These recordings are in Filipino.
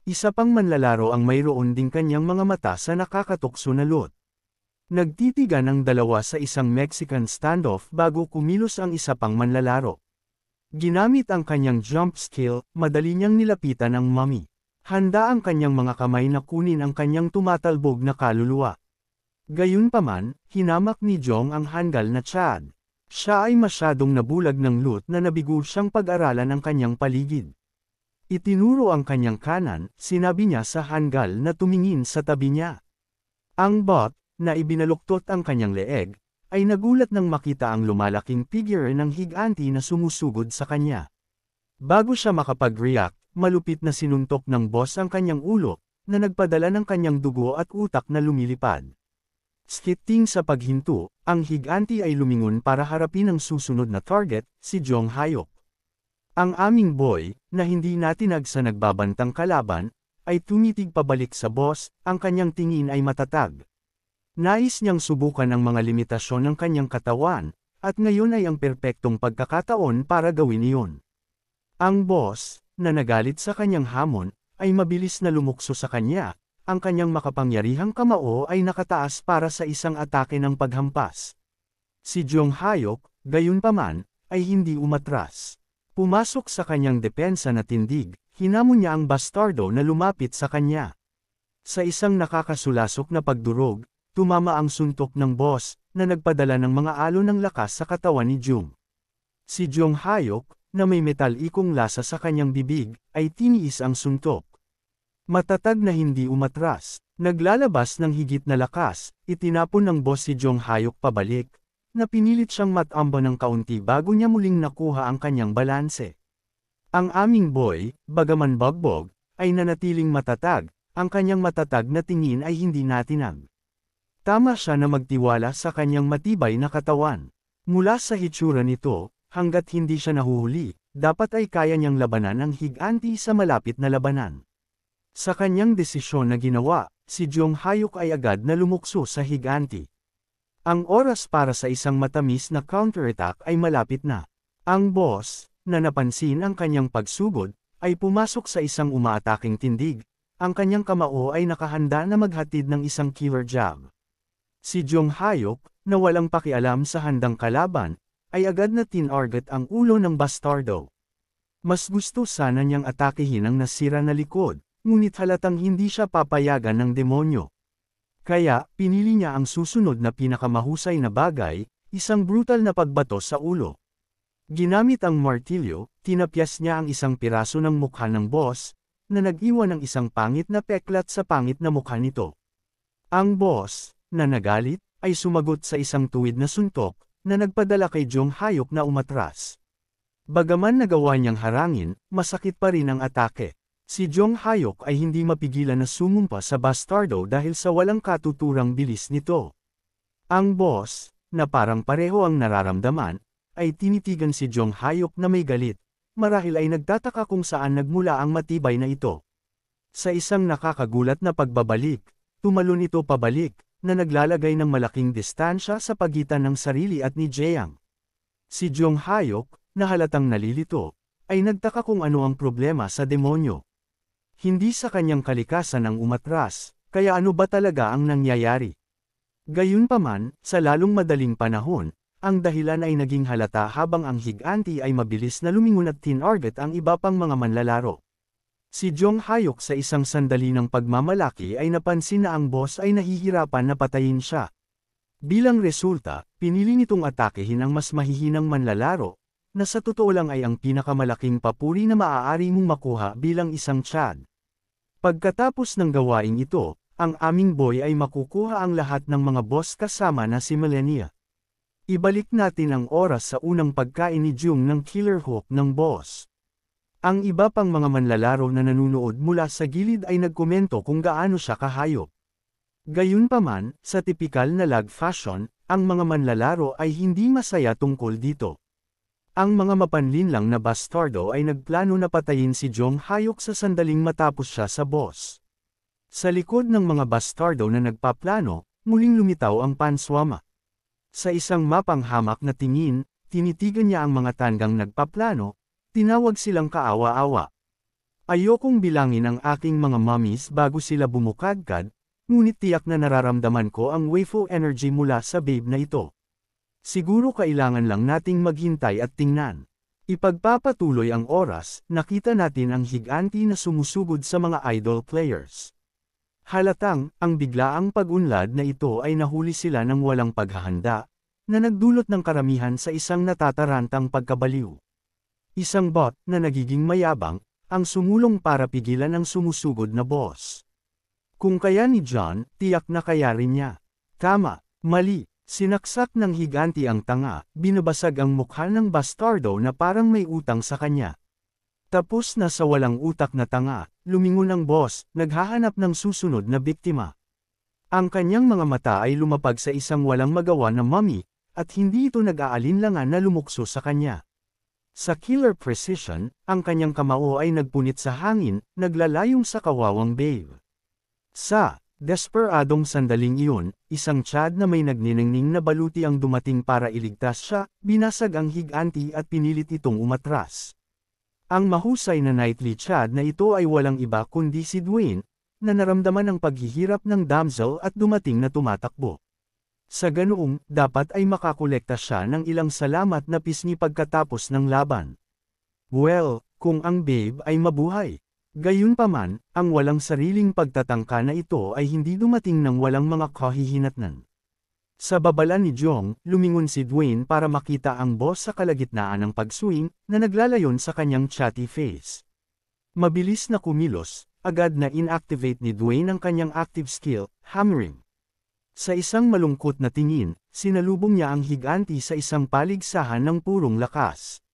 Isa pang manlalaro ang mayroon ding kanyang mga mata sa nakakatukso na lot. Nagtitigan ang dalawa sa isang Mexican standoff bago kumilos ang isa pang manlalaro. Ginamit ang kanyang jump skill, madali niyang nilapitan ang mummy. Handa ang kanyang mga kamay na kunin ang kanyang tumatalbog na kaluluwa. Gayunpaman, hinamak ni Jong ang hanggal na Chad. Siya ay masyadong nabulag ng loot na nabigo siyang pag-aralan ang kanyang paligid. Itinuro ang kanyang kanan, sinabi niya sa hanggal na tumingin sa tabi niya. Ang bot, na ibinaluktot ang kanyang leeg, ay nagulat nang makita ang lumalaking figure ng higanti na sumusugod sa kanya. Bago siya makapag-react, malupit na sinuntok ng boss ang kanyang ulo, na nagpadala ng kanyang dugo at utak na lumilipad. Skitting sa paghinto, ang higanti ay lumingon para harapin ang susunod na target, si Jong Hayok. Ang aming boy, na hindi natinag sa nagbabantang kalaban, ay tumitig pabalik sa boss, ang kanyang tingin ay matatag. Nais niyang subukan ang mga limitasyon ng kanyang katawan, at ngayon ay ang perpektong pagkakataon para gawin iyon. Ang boss, na nagalit sa kanyang hamon, ay mabilis na lumukso sa kanya, ang kanyang makapangyarihang kamao ay nakataas para sa isang atake ng paghampas. Si Jong Hayok, gayunpaman, ay hindi umatras. Pumasok sa kanyang depensa na tindig, hinamon niya ang bastardo na lumapit sa kanya. Sa isang nakakasulasok na pagdurog, tumama ang suntok ng boss, na nagpadala ng mga alon ng lakas sa katawan ni Jung. Si Jong Hayok, na may metalikong lasa sa kanyang bibig, ay tiniis ang suntok. Matatag na hindi umatras, naglalabas ng higit na lakas, itinapon ng boss si Jong Hayok pabalik, na pinilit siyang matamba ng kaunti bago niya muling nakuha ang kanyang balanse. Ang aming boy, bagaman bagbog, ay nanatiling matatag, ang kanyang matatag na tingin ay hindi natinag. Tama siya na magtiwala sa kanyang matibay na katawan. Mula sa hitsura nito, hanggat hindi siya nahuhuli, dapat ay kaya niyang labanan ang higanti sa malapit na labanan. Sa kanyang desisyon na ginawa, si Jong Hayok ay agad na lumukso sa higanti. Ang oras para sa isang matamis na counterattack ay malapit na. Ang boss, na napansin ang kanyang pagsugod, ay pumasok sa isang umaataking tindig. Ang kanyang kamao ay nakahanda na maghatid ng isang killer jab. Si Jong Hayok, na walang pakialam sa handang kalaban, ay agad na tinarget ang ulo ng bastardo. Mas gusto sana niyang atakehin ang nasira na likod, ngunit halatang hindi siya papayagan ng demonyo. Kaya, pinili niya ang susunod na pinakamahusay na bagay, isang brutal na pagbato sa ulo. Ginamit ang martilyo, tinapyas niya ang isang piraso ng mukha ng boss, na nag-iwan ng isang pangit na peklat sa pangit na mukha nito. Ang boss, na nagalit, ay sumagot sa isang tuwid na suntok, na nagpadala kay Jong Hayok na umatras. Bagaman nagawa niyang harangin, masakit pa rin ang atake. Si Jong Hayok ay hindi mapigilan na sumumpa sa bastardo dahil sa walang katuturang bilis nito. Ang boss, na parang pareho ang nararamdaman, ay tinitigan si Jong Hayok na may galit, marahil ay nagtataka kung saan nagmula ang matibay na ito. Sa isang nakakagulat na pagbabalik, tumalon ito pabalik, na naglalagay ng malaking distansya sa pagitan ng sarili at ni Jeang. Si Jong Hayok, na halatang nalilito, ay nagtaka kung ano ang problema sa demonyo. Hindi sa kanyang kalikasan ang umatras, kaya ano ba talaga ang nangyayari? Gayunpaman, sa lalong madaling panahon, ang dahilan ay naging halata habang ang higanti ay mabilis na lumingon at tinarget ang iba pang mga manlalaro. Si Jong Hayok sa isang sandali ng pagmamalaki ay napansin na ang boss ay nahihirapan na patayin siya. Bilang resulta, pinili nitong atakehin ang mas mahihinang manlalaro, na sa totoo lang ay ang pinakamalaking papuri na maaari mong makuha bilang isang Chad. Pagkatapos ng gawaing ito, ang aming boy ay makukuha ang lahat ng mga boss kasama na si Millennia. Ibalik natin ang oras sa unang pagkain ni Jung ng killer hook ng boss. Ang iba pang mga manlalaro na nanunood mula sa gilid ay nagkomento kung gaano siya kahayop. Gayunpaman, sa tipikal na lag fashion, ang mga manlalaro ay hindi masaya tungkol dito. Ang mga mapanlinlang na bastardo ay nagplano na patayin si Jong Hayok sa sandaling matapos siya sa boss. Sa likod ng mga bastardo na nagpaplano, muling lumitaw ang panswama. Sa isang mapanghamak na tingin, tinitigan niya ang mga tanggang nagpaplano, tinawag silang kaawa-awa. Ayokong bilangin ang aking mga mummies bago sila bumukadkad, ngunit tiyak na nararamdaman ko ang wayful energy mula sa babe na ito. Siguro kailangan lang nating maghintay at tingnan. Ipagpapatuloy ang oras, nakita natin ang higanti na sumusugod sa mga idol players. Halatang, ang biglaang pag-unlad na ito ay nahuli sila ng walang paghahanda, na nagdulot ng karamihan sa isang natatarantang pagkabaliw. Isang bot na nagiging mayabang, ang sumulong para pigilan ang sumusugod na boss. Kung kaya ni John, tiyak na kaya rin niya. Tama, mali, sinaksak ng higanti ang tanga, binabasag ang mukha ng bastardo na parang may utang sa kanya. Tapos na sa walang utak na tanga, lumingon ang boss, naghahanap ng susunod na biktima. Ang kanyang mga mata ay lumapag sa isang walang magawa na mummy, at hindi ito nag-aalinlangan na lumukso sa kanya. Sa killer precision, ang kanyang kamao ay nagpunit sa hangin, naglalayong sa kawawang babe. Sa desperadong sandaling iyon, isang Chad na may nagniningning na baluti ang dumating para iligtas siya, binasag ang higanti at pinilit itong umatras. Ang mahusay na knightly Chad na ito ay walang iba kundi si Dwayne, na naramdaman ang paghihirap ng damsel at dumating na tumatakbo. Sa ganoong, dapat ay makakolekta siya ng ilang salamat na pisngi pagkatapos ng laban. Well, kung ang babe ay mabuhay. Gayunpaman, ang walang sariling pagtatangka na ito ay hindi dumating ng walang mga kahihinatnan. Sa babala ni Jong, lumingon si Dwayne para makita ang boss sa kalagitnaan ng pagswing, na naglalayon sa kanyang chatty face. Mabilis na kumilos, agad na inactivate ni Dwayne ang kanyang active skill, hammering. Sa isang malungkot na tingin, sinalubong niya ang higanti sa isang paligsahan ng purong lakas.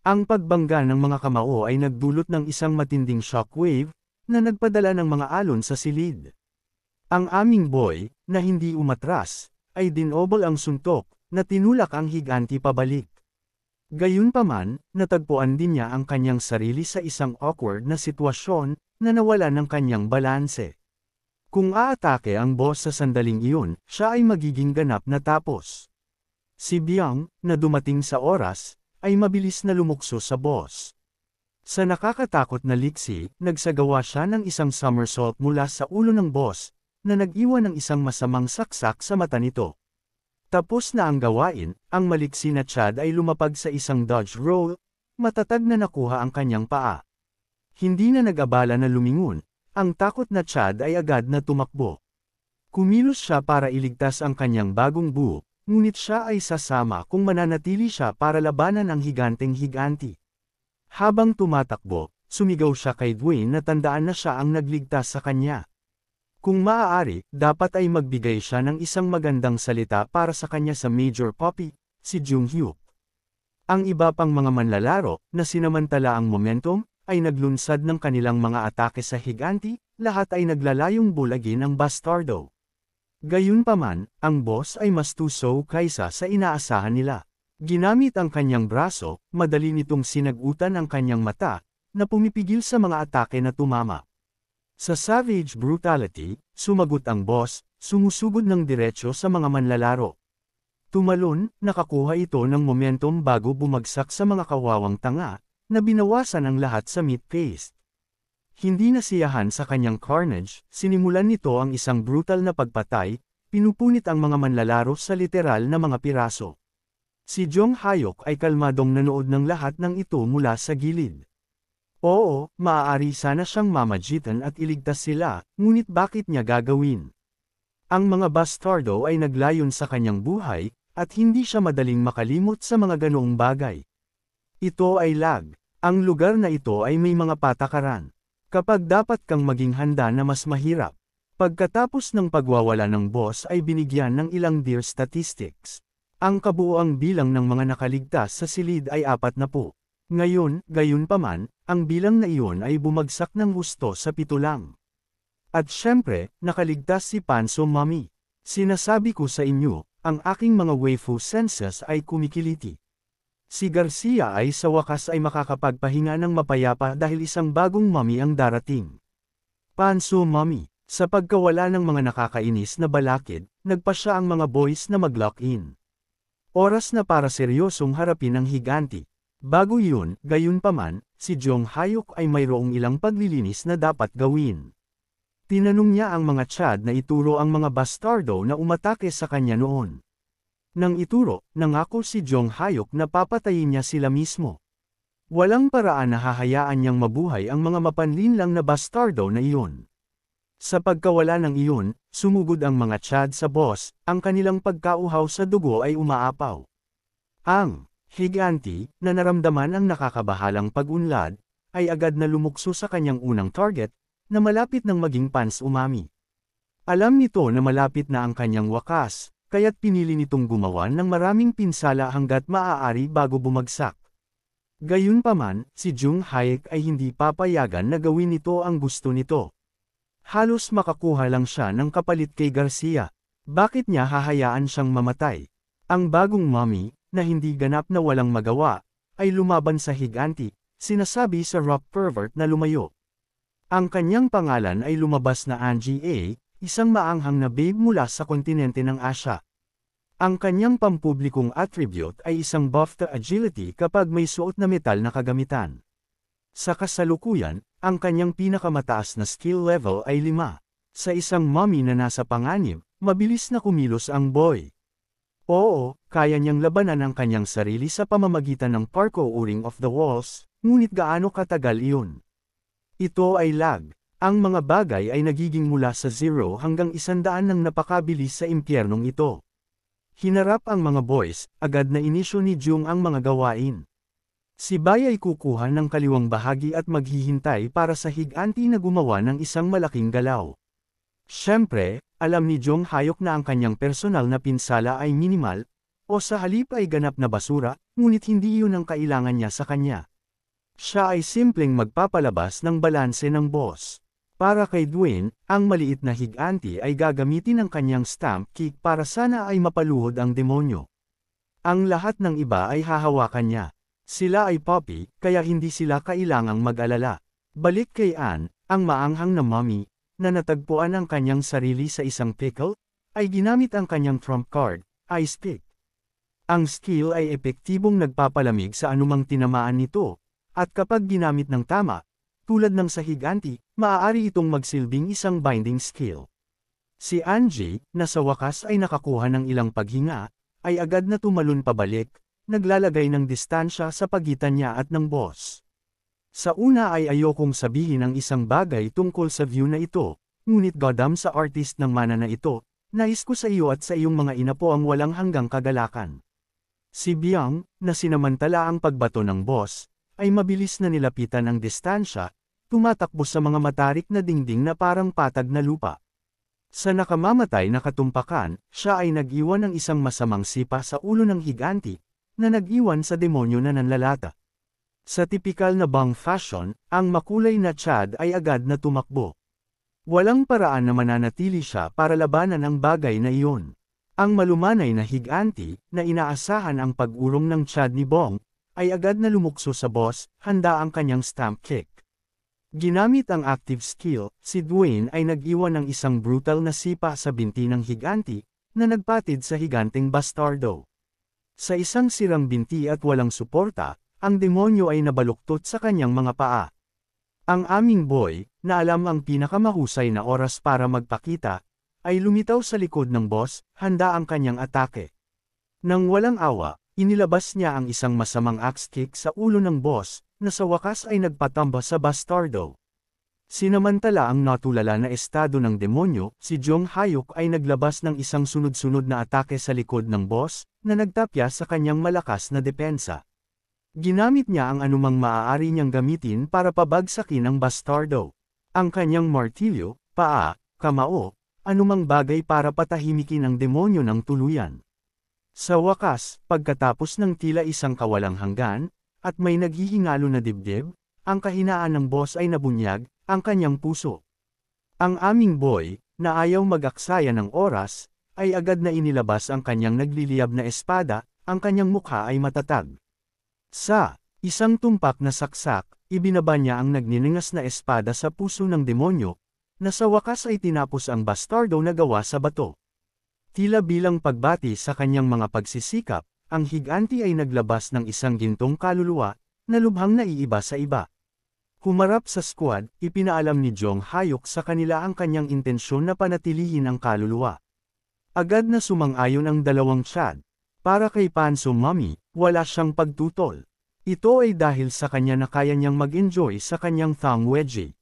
Ang pagbangga ng mga kamao ay nagdulot ng isang matinding shockwave, na nagpadala ng mga alon sa silid. Ang aming boy, na hindi umatras, ay dinobol ang suntok, na tinulak ang higanti pabalik. Gayunpaman, natagpuan din niya ang kanyang sarili sa isang awkward na sitwasyon, na nawala ng kanyang balanse. Kung aatake ang boss sa sandaling iyon, siya ay magiging ganap na tapos. Si Byung, na dumating sa oras, ay mabilis na lumukso sa boss. Sa nakakatakot na liksi, nagsagawa siya ng isang somersault mula sa ulo ng boss, na nag-iwan ng isang masamang saksak sa mata nito. Tapos na ang gawain, ang maliksi na Chad ay lumapag sa isang dodge roll, matatag na nakuha ang kanyang paa. Hindi na nag-abala na lumingon. Ang takot na Chad ay agad na tumakbo. Kumilos siya para iligtas ang kanyang bagong buhok, ngunit siya ay sasama kung mananatili siya para labanan ang higanteng higanti. Habang tumatakbo, sumigaw siya kay Dwayne na tandaan na siya ang nagligtas sa kanya. Kung maaari, dapat ay magbigay siya ng isang magandang salita para sa kanya sa Major Poppy, si Jung Hyuk. Ang iba pang mga manlalaro, na sinamantala ang momentum, ay naglunsad ng kanilang mga atake sa higanti, lahat ay naglalayong bulagin ang bastardo. Gayunpaman, ang boss ay mas tuso kaysa sa inaasahan nila. Ginamit ang kanyang braso, madali nitong sinagutan ang kanyang mata, na pumipigil sa mga atake na tumama. Sa savage brutality, sumagot ang boss, sumusugod ng diretsyo sa mga manlalaro. Tumalon, nakakuha ito ng momentum bago bumagsak sa mga kawawang tanga, na binawasan ang lahat sa meat paste. Hindi nasiyahan sa kanyang carnage, sinimulan nito ang isang brutal na pagpatay, pinupunit ang mga manlalaro sa literal na mga piraso. Si Jong Hyuk ay kalmadong nanood ng lahat ng ito mula sa gilid. Oo, maaari sana siyang mamagitan at iligtas sila, ngunit bakit niya gagawin? Ang mga bastardo ay naglayon sa kanyang buhay, at hindi siya madaling makalimot sa mga ganoong bagay. Ito ay lag. Ang lugar na ito ay may mga patakaran. Kapag dapat kang maging handa na mas mahirap. Pagkatapos ng pagwawala ng boss ay binigyan ng ilang deer statistics. Ang kabuuang bilang ng mga nakaligtas sa silid ay 40. Ngayon, gayunpaman, ang bilang na iyon ay bumagsak ng husto sa 7 lang. At syempre, nakaligtas si Panso Mami. Sinasabi ko sa inyo, ang aking mga waifu senses ay kumikiliti. Si Garcia ay sa wakas ay makakapagpahinga ng mapayapa dahil isang bagong mami ang darating. Panso Mami, sa pagkawala ng mga nakakainis na balakid, nagpa siya ang mga boys na mag-lock in. Oras na para seryosong harapin ang higanti. Bago yun, gayunpaman, si Jong Hyuk ay mayroong ilang paglilinis na dapat gawin. Tinanong niya ang mga Chad na ituro ang mga bastardo na umatake sa kanya noon. Nang ituro, nangako si Jong Hyuk na papatayin niya sila mismo. Walang paraan na hahayaan niyang mabuhay ang mga mapanlinlang na bastardo na iyon. Sa pagkawala ng iyon, sumugod ang mga Chad sa boss, ang kanilang pagkauhaw sa dugo ay umaapaw. Ang higanti, na naramdaman ang nakakabahalang pag-unlad, ay agad na lumukso sa kanyang unang target, na malapit ng maging pans umami. Alam nito na malapit na ang kanyang wakas, kaya't pinili nitong gumawa ng maraming pinsala hanggat maaari bago bumagsak. Gayunpaman, si Jung Hyuk ay hindi papayagan na gawin nito ang gusto nito. Halos makakuha lang siya ng kapalit kay Garcia. Bakit niya hahayaan siyang mamatay? Ang bagong mommy, na hindi ganap na walang magawa, ay lumaban sa higanti, sinasabi sa rock pervert na lumayo. Ang kanyang pangalan ay lumabas na Angie A, isang maanghang na babe mula sa kontinente ng Asya. Ang kanyang pampublikong attribute ay isang buff to agility kapag may suot na metal na kagamitan. Sa kasalukuyan, ang kanyang pinakamataas na skill level ay 5. Sa isang mommy na nasa panganib, mabilis na kumilos ang boy. Oo, kaya niyang labanan ang kanyang sarili sa pamamagitan ng parkouring of the walls, ngunit gaano katagal iyon? Ito ay lag. Ang mga bagay ay nagiging mula sa 0 hanggang 100 ng napakabilis sa impyernong ito. Hinarap ang mga boys, agad na inisyo ni Jung ang mga gawain. Si Bai ay kukuha ng kaliwang bahagi at maghihintay para sa higanti na gumawa ng isang malaking galaw. Siyempre, alam ni Jong Hyuk na ang kanyang personal na pinsala ay minimal, o sa halip ay ganap na basura, ngunit hindi iyon ang kailangan niya sa kanya. Siya ay simpleng magpapalabas ng balanse ng boss. Para kay Dwayne, ang maliit na higanti ay gagamitin ang kanyang stamp kick para sana ay mapaluhod ang demonyo. Ang lahat ng iba ay hahawakan niya. Sila ay poppy, kaya hindi sila kailangang mag-alala. Balik kay Anne, ang maanghang na mommy, na natagpuan ang kanyang sarili sa isang pickle, ay ginamit ang kanyang trump card, Ice Pick. Ang skill ay epektibong nagpapalamig sa anumang tinamaan nito, at kapag ginamit ng tama, tulad ng sa higanti, maaari itong magsilbing isang binding skill. Si Angie, na sa wakas ay nakakuha ng ilang paghinga, ay agad na tumalon pabalik, naglalagay ng distansya sa pagitan niya at ng boss. Sa una ay ayokong sabihin ang isang bagay tungkol sa view na ito, ngunit godam sa artist ng mana na ito, nais ko sa iyo at sa iyong mga ina po ang walang hanggang kagalakan. Si Byung, na sinamantala ang pagbato ng boss, ay mabilis na nilapitan ang distansya, tumatakbo sa mga matarik na dingding na parang patag na lupa. Sa nakamamatay na katumpakan, siya ay nag-iwan ng isang masamang sipa sa ulo ng higanti, na nag-iwan sa demonyo na nanlalata. Sa tipikal na Bang fashion, ang makulay na Chad ay agad na tumakbo. Walang paraan na mananatili siya para labanan ang bagay na iyon. Ang malumanay na higanti, na inaasahan ang pag-urong ng Chad ni Bong, ay agad na lumukso sa boss, handa ang kanyang stamp kick. Ginamit ang active skill, si Dwayne ay nag-iwan ng isang brutal na sipa sa binti ng higanti, na nagpatid sa higanting bastardo. Sa isang sirang binti at walang suporta, ang demonyo ay nabaluktot sa kanyang mga paa. Ang aming boy, na alam ang pinakamahusay na oras para magpakita, ay lumitaw sa likod ng boss, handa ang kanyang atake. Nang walang awa, inilabas niya ang isang masamang axe kick sa ulo ng boss, na sa wakas ay nagpatamba sa bastardo. Sinamantala ang natulala na estado ng demonyo, si Jong Hyuk ay naglabas ng isang sunod-sunod na atake sa likod ng boss, na nagtapya sa kanyang malakas na depensa. Ginamit niya ang anumang maaari niyang gamitin para pabagsakin ang bastardo. Ang kanyang martilyo, paa, kamao, anumang bagay para patahimikin ang demonyo ng tuluyan. Sa wakas, pagkatapos ng tila isang kawalang hanggan, at may naghihingalo na dibdib, ang kahinaan ng boss ay nabunyag, ang kanyang puso. Ang aming boy, na ayaw mag-aksaya ng oras, ay agad na inilabas ang kanyang nagliliyab na espada, ang kanyang mukha ay matatag. Sa isang tumpak na saksak, ibinaba niya ang nagniningas na espada sa puso ng demonyo, na sa wakas ay tinapos ang bastardo na gawa sa bato. Tila bilang pagbati sa kanyang mga pagsisikap, ang higanti ay naglabas ng isang gintong kaluluwa, na lubhang naiiba sa iba. Humarap sa squad, ipinaalam ni Jong Hayok sa kanila ang kanyang intensyon na panatilihin ang kaluluwa. Agad na sumang-ayon ang dalawang Chad. Para kay Panso Mami, wala siyang pagtutol. Ito ay dahil sa kanya na kaya niyang mag-enjoy sa kanyang thong wedgie.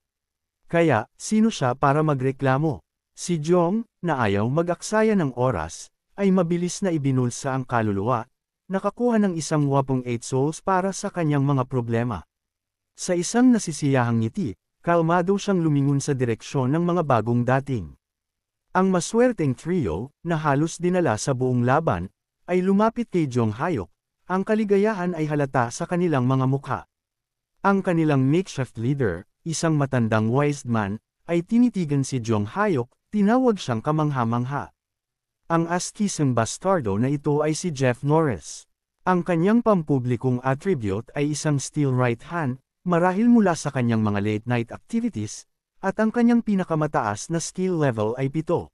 Kaya, sino siya para magreklamo? Si Jong, na ayaw mag-aksaya ng oras, ay mabilis na ibinulsa ang kaluluwa, nakakuha ng isang wapong 8 souls para sa kanyang mga problema. Sa isang nasisiyahang ngiti, kalmado siyang lumingon sa direksyon ng mga bagong dating. Ang maswerteng trio, na halos dinala sa buong laban, ay lumapit kay Jong Hayok. Ang kaligayahan ay halata sa kanilang mga mukha. Ang kanilang makeshift leader, isang matandang wise man, ay tinitigan si Jong Hayok, tinawag siyang kamangha-mangha. Ang askisang bastardo na ito ay si Jeff Norris. Ang kanyang pampublikong attribute ay isang steel right hand, marahil mula sa kanyang mga late-night activities, at ang kanyang pinakamataas na skill level ay 7.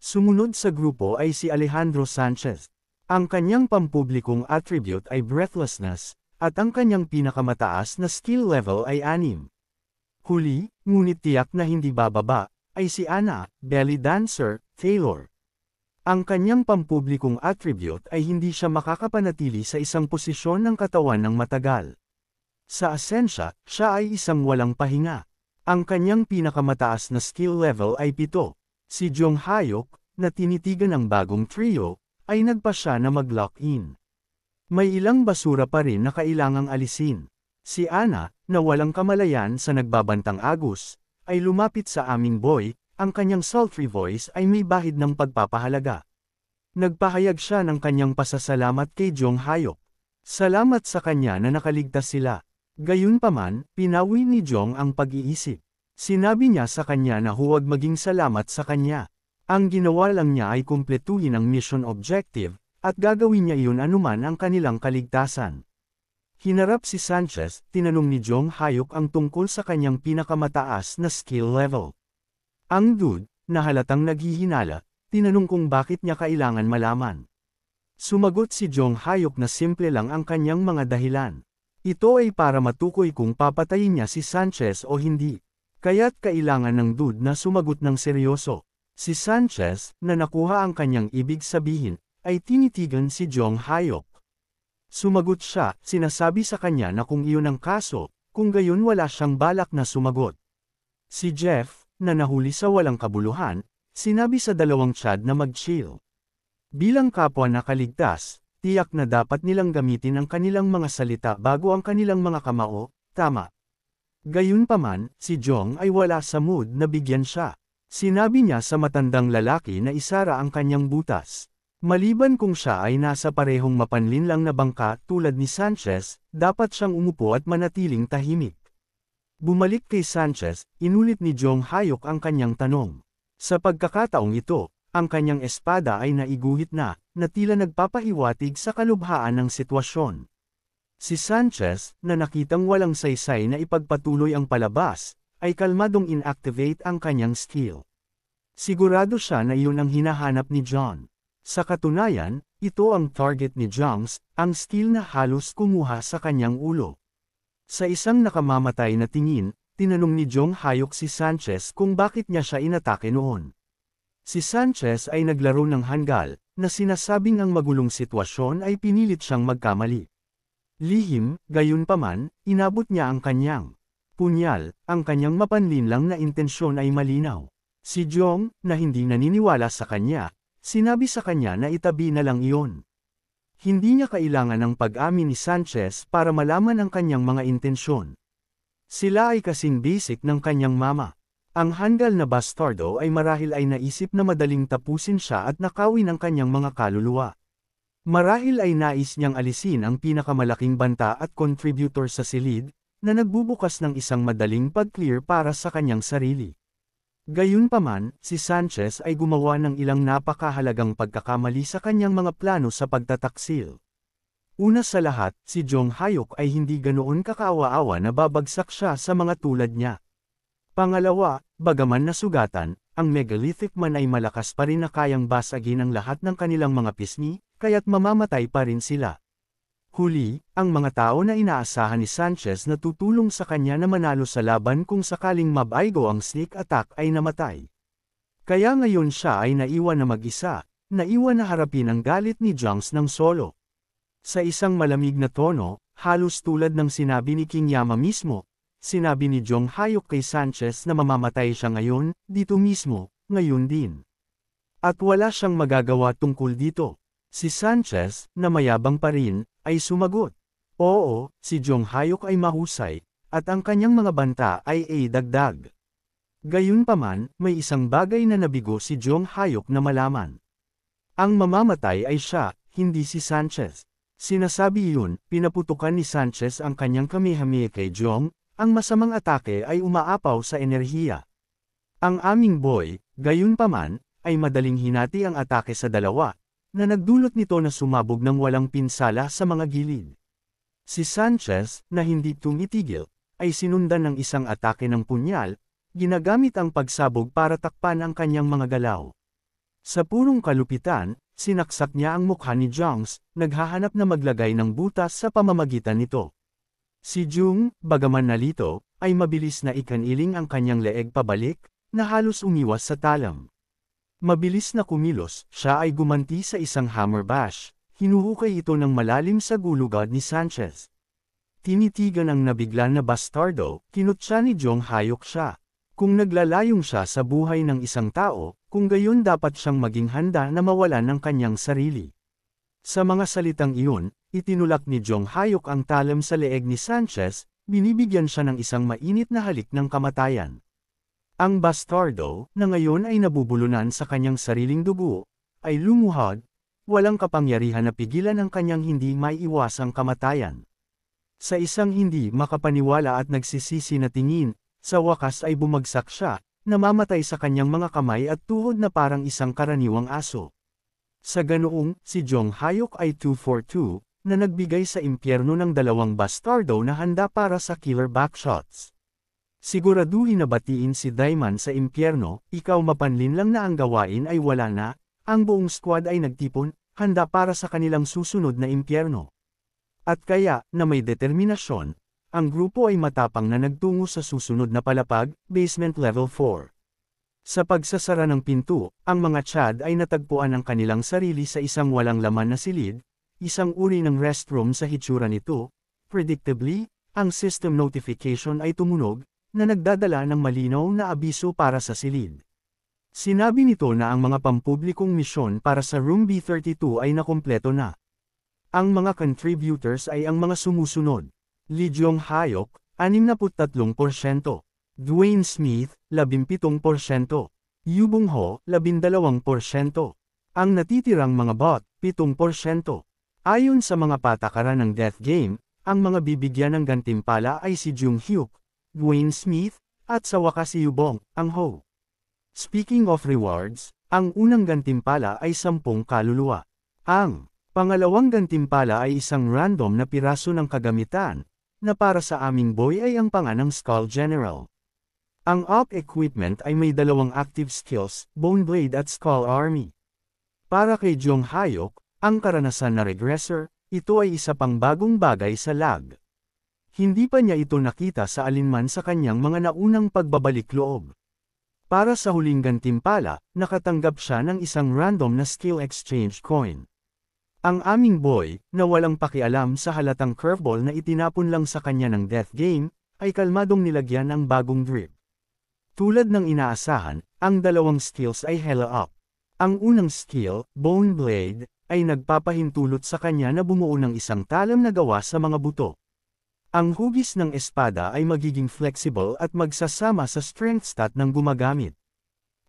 Sumunod sa grupo ay si Alejandro Sanchez. Ang kanyang pampublikong attribute ay breathlessness, at ang kanyang pinakamataas na skill level ay 6. Huli, ngunit tiyak na hindi bababa, ay si Anna, belly dancer, Taylor. Ang kanyang pampublikong attribute ay hindi siya makakapanatili sa isang posisyon ng katawan ng matagal. Sa asensya, siya ay isang walang pahinga. Ang kanyang pinakamataas na skill level ay 7. Si Jong Hayok, na tinitigan ng bagong trio, ay nagpa siya na mag-lock-in. May ilang basura pa rin na kailangang alisin. Si Anna, na walang kamalayan sa nagbabantang agos, ay lumapit sa aming boy, ang kanyang sultry voice ay may bahid ng pagpapahalaga. Nagpahayag siya ng kanyang pasasalamat kay Jong Hayok. Salamat sa kanya na nakaligtas sila. Gayunpaman, pinawi ni Jong ang pag-iisip. Sinabi niya sa kanya na huwag maging salamat sa kanya. Ang ginawa lang niya ay kumpletuhin ang mission objective, at gagawin niya iyon anuman ang kanilang kaligtasan. Hinarap si Sanchez, tinanong ni Jong Hayok ang tungkol sa kanyang pinakamataas na skill level. Ang dude, na halatang naghihinala, tinanong kung bakit niya kailangan malaman. Sumagot si Jong Hayok na simple lang ang kanyang mga dahilan. Ito ay para matukoy kung papatayin niya si Sanchez o hindi. Kaya't kailangan ng dude na sumagot ng seryoso. Si Sanchez, na nakuha ang kanyang ibig sabihin, ay tinitigan si Jong Hayok. Sumagot siya, sinasabi sa kanya na kung iyon ang kaso, kung gayon wala siyang balak na sumagot. Si Jeff, na nahuli sa walang kabuluhan, sinabi sa dalawang Chad na mag-chill. Bilang kapwa na kaligtas, tiyak na dapat nilang gamitin ang kanilang mga salita bago ang kanilang mga kamao, tama. Gayunpaman, si Jong ay wala sa mood na bigyan siya. Sinabi niya sa matandang lalaki na isara ang kanyang butas. Maliban kung siya ay nasa parehong mapanlin lang na bangka tulad ni Sanchez, dapat siyang umupo at manatiling tahimik. Bumalik kay Sanchez, inulit ni Jong Hayok ang kanyang tanong. Sa pagkakataong ito, ang kanyang espada ay naiguhit na tila nagpapahiwatig sa kalubhaan ng sitwasyon. Si Sanchez, na nakitang walang saysay na ipagpatuloy ang palabas, ay kalmadong inactivate ang kanyang skill. Sigurado siya na iyon ang hinahanap ni John. Sa katunayan, ito ang target ni Jongs, ang skill na halos kumuha sa kanyang ulo. Sa isang nakamamatay na tingin, tinanong ni Jong Hayok si Sanchez kung bakit niya siya inatake noon. Si Sanchez ay naglaro ng hanggal, na sinasabing ang magulong sitwasyon ay pinilit siyang magkamali. Lihim, gayunpaman, inabot niya ang kanyang punyal, ang kanyang mapanlinlang na intensyon ay malinaw. Si Jong, na hindi naniniwala sa kanya, sinabi sa kanya na itabi na lang iyon. Hindi niya kailangan ng pag-amin ni Sanchez para malaman ang kanyang mga intensyon. Sila ay kasing basic ng kanyang mama. Ang hanggal na bastardo ay marahil ay naisip na madaling tapusin siya at nakawin ang kanyang mga kaluluwa. Marahil ay nais niyang alisin ang pinakamalaking banta at contributor sa silid, na nagbubukas ng isang madaling pag-clear para sa kanyang sarili. Gayunpaman, si Sanchez ay gumawa ng ilang napakahalagang pagkakamali sa kanyang mga plano sa pagtataksil. Una sa lahat, si Jong Hayok ay hindi ganoon kakaawa-awa na babagsak siya sa mga tulad niya. Pangalawa, bagaman nasugatan, ang megalithic man ay malakas pa rin na kayang basagin ang lahat ng kanilang mga pisngi, kaya't mamamatay pa rin sila. Huli, ang mga tao na inaasahan ni Sanchez na tutulong sa kanya na manalo sa laban kung sakaling mabaigo ang sneak attack ay namatay. Kaya ngayon siya ay naiwan na mag-isa, naiwan na harapin ang galit ni Junks ng solo. Sa isang malamig na tono, halos tulad ng sinabi ni King Yama mismo, sinabi ni Jong Hyuk kay Sanchez na mamamatay siya ngayon, dito mismo, ngayon din. At wala siyang magagawa tungkol dito. Si Sanchez, na mayabang pa rin, ay sumagot. Oo, si Jong Hyuk ay mahusay, at ang kanyang mga banta ay dagdag. Gayunpaman, may isang bagay na nabigo si Jong Hyuk na malaman. Ang mamamatay ay siya, hindi si Sanchez. Sinasabi iyon, pinaputukan ni Sanchez ang kanyang Kamehameha kay Jong, ang masamang atake ay umaapaw sa enerhiya. Ang aming boy, gayunpaman, ay madaling hinati ang atake sa dalawa, na nagdulot nito na sumabog ng walang pinsala sa mga gilid. Si Sanchez, na hindi tumitigil, ay sinundan ng isang atake ng punyal, ginagamit ang pagsabog para takpan ang kanyang mga galaw. Sa purong kalupitan, sinaksak niya ang mukha ni Junks, naghahanap na maglagay ng butas sa pamamagitan nito. Si Jung, bagaman nalito, ay mabilis na ikaniling ang kanyang leeg pabalik, na halos umiwas sa talam. Mabilis na kumilos, siya ay gumanti sa isang hammer bash, hinuhukay ito ng malalim sa gulugad ni Sanchez. Tinitigan ang nabigla na bastardo, kinutya ni Jong Hyuk siya. Kung naglalayong siya sa buhay ng isang tao, kung gayon dapat siyang maging handa na mawalan ng kanyang sarili. Sa mga salitang iyon, itinulak ni Jong Hyuk ang talam sa leeg ni Sanchez, binibigyan siya ng isang mainit na halik ng kamatayan. Ang bastardo, na ngayon ay nabubulunan sa kanyang sariling dugo, ay lumuhod, walang kapangyarihan na pigilan ang kanyang hindi maiiwasang kamatayan. Sa isang hindi makapaniwala at nagsisisi na tingin, sa wakas ay bumagsak siya, namamatay sa kanyang mga kamay at tuhod na parang isang karaniwang aso. Sa ganoong, si Jong Hyuk ay 242, na nagbigay sa impyerno ng dalawang bastardo na handa para sa killer backshots. Siguraduhin na batiin si Daiman sa impyerno, ikaw mapanlin lang na ang gawain ay wala na, ang buong squad ay nagtipon, handa para sa kanilang susunod na impyerno. At kaya, na may determinasyon, ang grupo ay matapang na nagtungo sa susunod na palapag, basement level 4. Sa pagsasara ng pinto, ang mga Chad ay natagpuan ang kanilang sarili sa isang walang laman na silid, isang uri ng restroom sa hitsura nito. Predictably, ang system notification ay tumunog, na nagdadala ng malinaw na abiso para sa silid. Sinabi nito na ang mga pampublikong misyon para sa Room B32 ay nakumpleto na. Ang mga contributors ay ang mga sumusunod. Lee Jong Hyuk, 63%. Dwayne Smith, 17%. Yu Bong Ho, 12%. Ang natitirang mga bot, 7%. Ayon sa mga patakaran ng Death Game, ang mga bibigyan ng gantimpala ay si Jung Hyuk, Dwayne Smith, at sa wakas si Yu Bong, ang Ho. Speaking of rewards, ang unang gantimpala ay 10 kaluluwa. Ang pangalawang gantimpala ay isang random na piraso ng kagamitan, na para sa aming boy ay ang panganang Skull General. Ang op equipment ay may dalawang active skills, Bone Blade at Skull Army. Para kay Jong Hyuk, ang karanasan na regressor, ito ay isa pang bagong bagay sa lag. Hindi pa niya ito nakita sa alinman sa kanyang mga naunang pagbabalik loob. Para sa huling gantimpala, nakatanggap siya ng isang random na skill exchange coin. Ang aming boy, na walang pakialam sa halatang curveball na itinapon lang sa kanya ng Death Game, ay kalmadong nilagyan ng bagong drip. Tulad ng inaasahan, ang dalawang skills ay hella up. Ang unang skill, Bone Blade, ay nagpapahintulot sa kanya na bumuo ng isang talam na gawa sa mga buto. Ang hugis ng espada ay magiging flexible at magsasama sa strength stat ng gumagamit.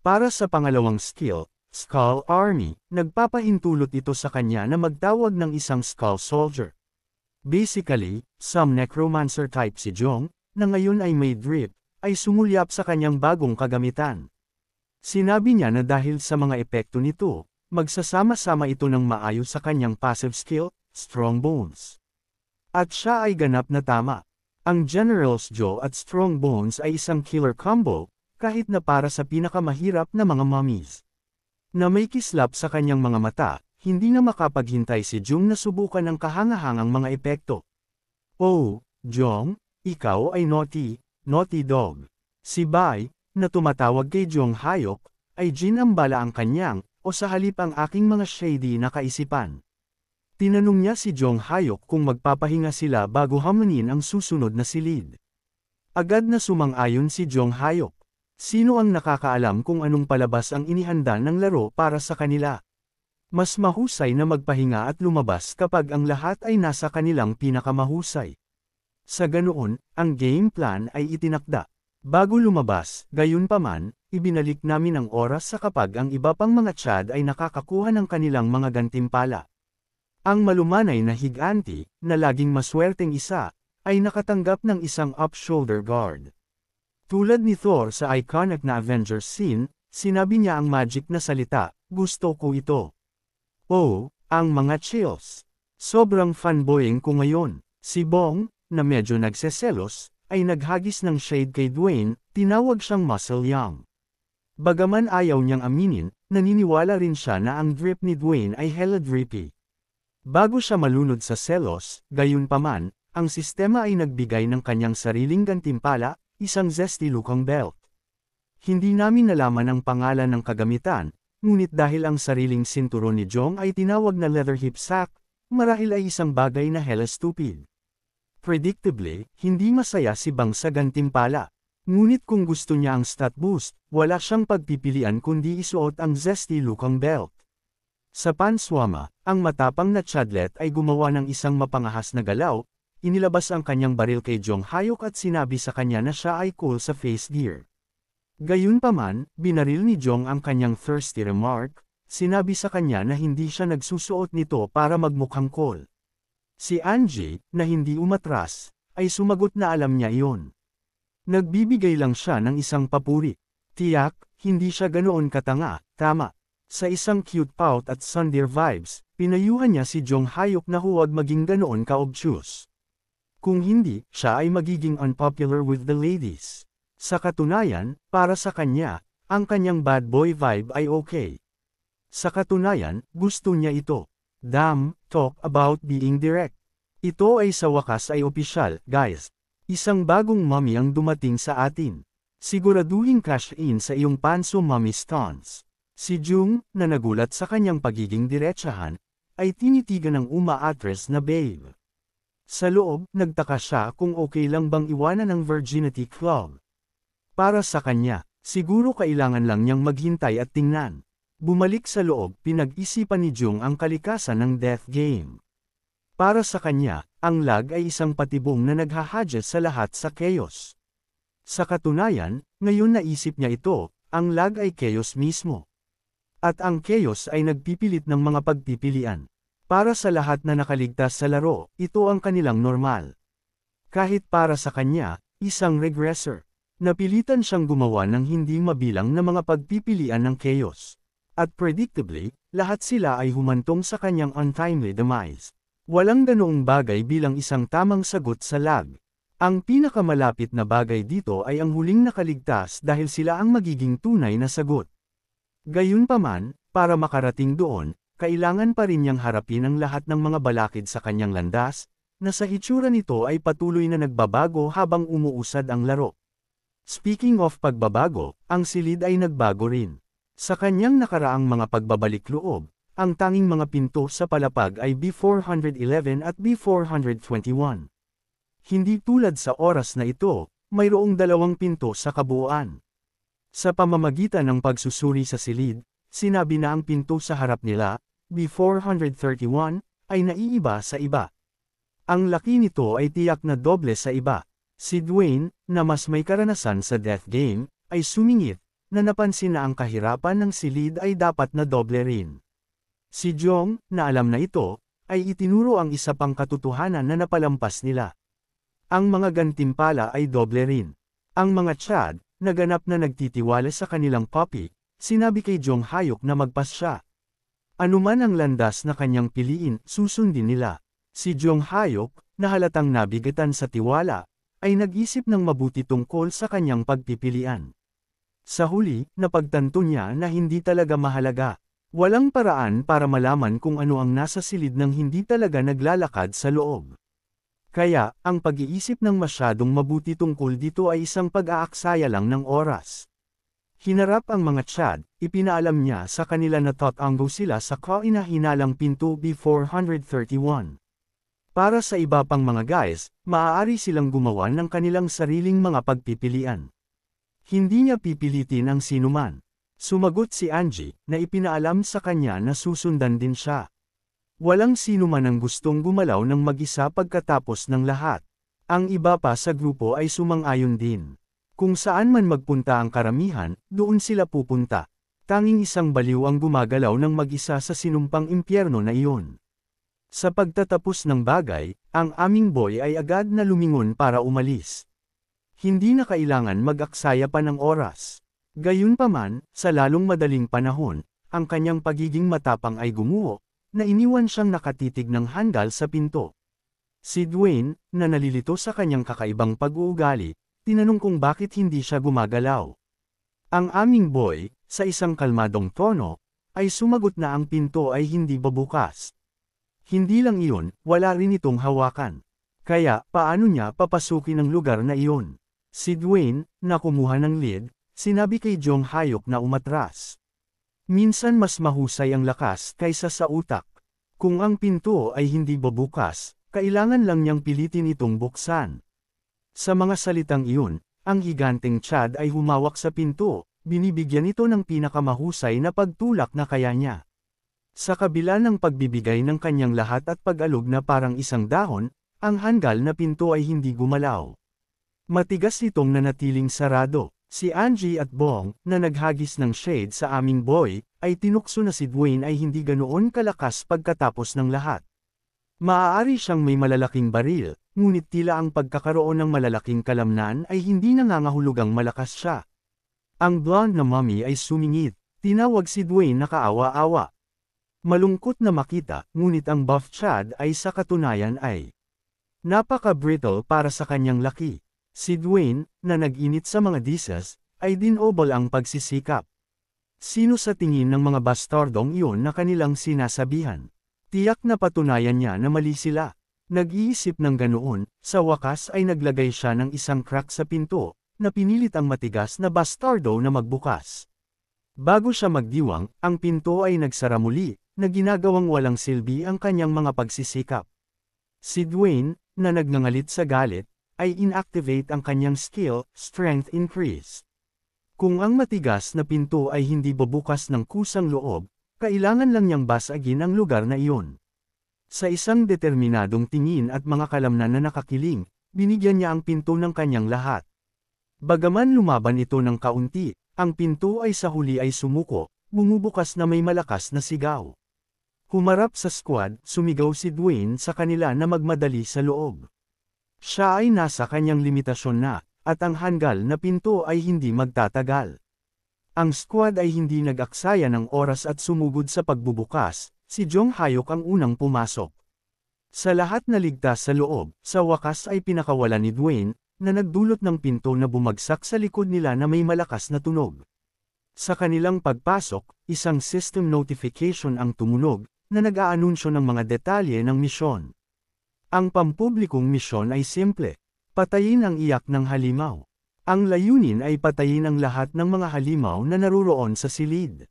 Para sa pangalawang skill, Skull Army, nagpapahintulot ito sa kanya na magtawag ng isang Skull Soldier. Basically, some necromancer type si Jong, na ngayon ay may drip, ay sumulyap sa kanyang bagong kagamitan. Sinabi niya na dahil sa mga epekto nito, magsasama-sama ito ng maayos sa kanyang passive skill, Strong Bones. At siya ay ganap na tama. Ang General's Jaw at Strong Bones ay isang killer combo, kahit na para sa pinakamahirap na mga mummies. Na may kislap sa kanyang mga mata, hindi na makapaghintay si Jung na subukan ang kahangahangang mga epekto. "Oh, Jong, ikaw ay naughty dog." Si Bai, na tumatawag kay Jong Hayok, ay ginambala ang kanyang, o sa halip ang aking mga shady na kaisipan. Tinanong niya si Jong Hayok kung magpapahinga sila bago hamunin ang susunod na silid. Agad na sumang-ayon si Jong Hayok. Sino ang nakakaalam kung anong palabas ang inihanda ng laro para sa kanila? Mas mahusay na magpahinga at lumabas kapag ang lahat ay nasa kanilang pinakamahusay. Sa ganoon, ang game plan ay itinakda. Bago lumabas, gayunpaman, ibinalik namin ang oras sa kapag ang iba pang mga Chad ay nakakakuha ng kanilang mga gantimpala. Ang malumanay na higanti, na laging maswerteng isa, ay nakatanggap ng isang up-shoulder guard. Tulad ni Thor sa iconic na Avengers scene, sinabi niya ang magic na salita, "Gusto ko ito." Oh, ang mga chills. Sobrang fanboying ko ngayon. Si Bong, na medyo nagseselos, ay naghagis ng shade kay Dwayne, tinawag siyang Muscle Young. Bagaman ayaw niyang aminin, naniniwala rin siya na ang drip ni Dwayne ay hella drippy. Bago siya malunod sa selos, gayunpaman, ang sistema ay nagbigay ng kanyang sariling gantimpala, isang zesty lukang belt. Hindi namin nalaman ang pangalan ng kagamitan, ngunit dahil ang sariling sinturon ni Jong ay tinawag na leather hip sack, marahil ay isang bagay na hella stupid. Predictably, hindi masaya si Bang sa gantimpala. Ngunit kung gusto niya ang stat boost, wala siyang pagpipilian kundi isuot ang zesty lukang belt. Sa panswama, ang matapang na Chadlet ay gumawa ng isang mapangahas na galaw, inilabas ang kanyang baril kay Jong Hayok at sinabi sa kanya na siya ay cool sa face gear. Gayunpaman, binaril ni Jong ang kanyang thirsty remark, sinabi sa kanya na hindi siya nagsusuot nito para magmukhang cool. Si Angie, na hindi umatras, ay sumagot na alam niya iyon. Nagbibigay lang siya ng isang papuri. Tiyak, hindi siya ganoon katanga, tama. Sa isang cute pout at sundeer vibes, pinayuhan niya si Jong Hayok na huwag maging ganoon ka-obtuse. Kung hindi, siya ay magiging unpopular with the ladies. Sa katunayan, para sa kanya, ang kanyang bad boy vibe ay okay. Sa katunayan, gusto niya ito. Damn, talk about being direct. Ito ay sa wakas ay opisyal, guys. Isang bagong mommy ang dumating sa atin. Siguraduhin cash in sa iyong panso mommy stunts. Si Jung, na nagulat sa kanyang pagiging diretsahan, ay tinitigan ng uma-actress na babe. Sa loob, nagtaka siya kung okay lang bang iwanan ang virginity club. Para sa kanya, siguro kailangan lang niyang maghintay at tingnan. Bumalik sa loob, pinag-isipan ni Jung ang kalikasan ng death game. Para sa kanya, ang lag ay isang patibong na naghahadya sa lahat sa chaos. Sa katunayan, ngayon naisip niya ito, ang lag ay chaos mismo. At ang chaos ay nagpipilit ng mga pagpipilian. Para sa lahat na nakaligtas sa laro, ito ang kanilang normal. Kahit para sa kanya, isang regressor. Napilitan siyang gumawa ng hindi mabilang na mga pagpipilian ng chaos. At predictably, lahat sila ay humantong sa kanyang untimely demise. Walang ganoong bagay bilang isang tamang sagot sa lag. Ang pinakamalapit na bagay dito ay ang huling nakaligtas dahil sila ang magiging tunay na sagot. Gayunpaman, para makarating doon, kailangan pa rin niyang harapin ang lahat ng mga balakid sa kanyang landas, na sa hitsura nito ay patuloy na nagbabago habang umuusad ang laro. Speaking of pagbabago, ang silid ay nagbago rin. Sa kanyang nakaraang mga pagbabalik loob, ang tanging mga pinto sa palapag ay B411 at B421. Hindi tulad sa oras na ito, mayroong 2 pinto sa kabuuan. Sa pamamagitan ng pagsusuri sa silid, sinabi na ang pinto sa harap nila, B431, ay naiiba sa iba. Ang laki nito ay tiyak na doble sa iba. Si Dwayne, na mas may karanasan sa death game, ay sumingit, na napansin na ang kahirapan ng silid ay dapat na doble rin. Si Jong, na alam na ito, ay itinuro ang isa pang katotohanan na napalampas nila. Ang mga gantimpala ay doble rin. Ang mga Chad, na ganap na nagtitiwala sa kanilang puppy, sinabi kay Jong Hayok na magpas siya. Anuman ang landas na kanyang piliin, susundin nila. Si Jong Hayok, na halatang nabigatan sa tiwala, ay nag-isip ng mabuti tungkol sa kanyang pagpipilian. Sa huli, napagtanto niya na hindi talaga mahalaga. Walang paraan para malaman kung ano ang nasa silid ng hindi talaga naglalakad sa loob. Kaya, ang pag-iisip ng masyadong mabuti tungkol dito ay isang pag-aaksaya lang ng oras. Hinarap ang mga Chad, ipinaalam niya sa kanila na tatanggo sila sa kaina-hinalang pinto B431. Para sa iba pang mga guys, maaari silang gumawa ng kanilang sariling mga pagpipilian. Hindi niya pipilitin ang sinuman. Sumagot si Angie, na ipinaalam sa kanya na susundan din siya. Walang sino man ang gustong gumalaw ng mag-isa pagkatapos ng lahat. Ang iba pa sa grupo ay sumang-ayon din. Kung saan man magpunta ang karamihan, doon sila pupunta. Tanging isang baliw ang gumagalaw ng mag-isa sa sinumpang impyerno na iyon. Sa pagtatapos ng bagay, ang aming boy ay agad na lumingon para umalis. Hindi na kailangan mag-aksaya pa ng oras. Gayunpaman, sa lalong madaling panahon, ang kanyang pagiging matapang ay gumuho, na iniwan siyang nakatitig ng handal sa pinto. Si Dwayne, na nalilito sa kanyang kakaibang pag-uugali, tinanong kung bakit hindi siya gumagalaw. Ang aming boy, sa isang kalmadong tono, ay sumagot na ang pinto ay hindi babukas. Hindi lang iyon, wala rin itong hawakan. Kaya, paano niya papasukin ang lugar na iyon? Si Dwayne, na kumuha ng lead, sinabi kay Jong Hayok na umatras. Minsan mas mahusay ang lakas kaysa sa utak. Kung ang pinto ay hindi babukas, kailangan lang niyang pilitin itong buksan. Sa mga salitang iyon, ang higanteng Chad ay humawak sa pinto, binibigyan ito ng pinakamahusay na pagtulak na kaya niya. Sa kabila ng pagbibigay ng kanyang lahat at pag-alog na parang isang dahon, ang handal na pinto ay hindi gumalaw. Matigas itong nanatiling sarado. Si Angie at Bong, na naghagis ng shade sa aming boy, ay tinukso na si Dwayne ay hindi ganoon kalakas pagkatapos ng lahat. Maaari siyang may malalaking baril, ngunit tila ang pagkakaroon ng malalaking kalamnan ay hindi nangangahulugang malakas siya. Ang blonde na mommy ay sumingit, tinawag si Dwayne na kaawa-awa. Malungkot na makita, ngunit ang buff Chad ay sa katunayan ay napaka-brittle para sa kanyang laki. Si Dwayne, na nag-init sa mga disas, ay dinobol ang pagsisikap. Sino sa tingin ng mga bastardong iyon na kanilang sinasabihan? Tiyak na patunayan niya na mali sila. Nag-iisip ng ganoon, sa wakas ay naglagay siya ng isang crack sa pinto, na pinilit ang matigas na bastardo na magbukas. Bago siya magdiwang, ang pinto ay nagsara muli, na ginagawang walang silbi ang kanyang mga pagsisikap. Si Dwayne, na nagngangalit sa galit, ay inactivate ang kanyang skill, strength increase. Kung ang matigas na pinto ay hindi bubukas ng kusang loob, kailangan lang niyang basagin ang lugar na iyon. Sa isang determinadong tingin at mga kalamnan na nakakiling, binigyan niya ang pinto ng kanyang lahat. Bagaman lumaban ito ng kaunti, ang pinto ay sa huli ay sumuko, bumubukas na may malakas na sigaw. Humarap sa squad, sumigaw si Dwayne sa kanila na magmadali sa loob. Siya ay nasa kanyang limitasyon na, at ang handal na pinto ay hindi magtatagal. Ang squad ay hindi nag-aksaya ng oras at sumugod sa pagbubukas, si Jong Hayok ang unang pumasok. Sa lahat na ligtas sa loob, sa wakas ay pinakawalan ni Dwayne, na nagdulot ng pinto na bumagsak sa likod nila na may malakas na tunog. Sa kanilang pagpasok, isang system notification ang tumunog, na nag-aanunsyo ng mga detalye ng misyon. Ang pampublikong misyon ay simple. Patayin ang iyak ng halimaw. Ang layunin ay patayin ang lahat ng mga halimaw na naruroon sa silid.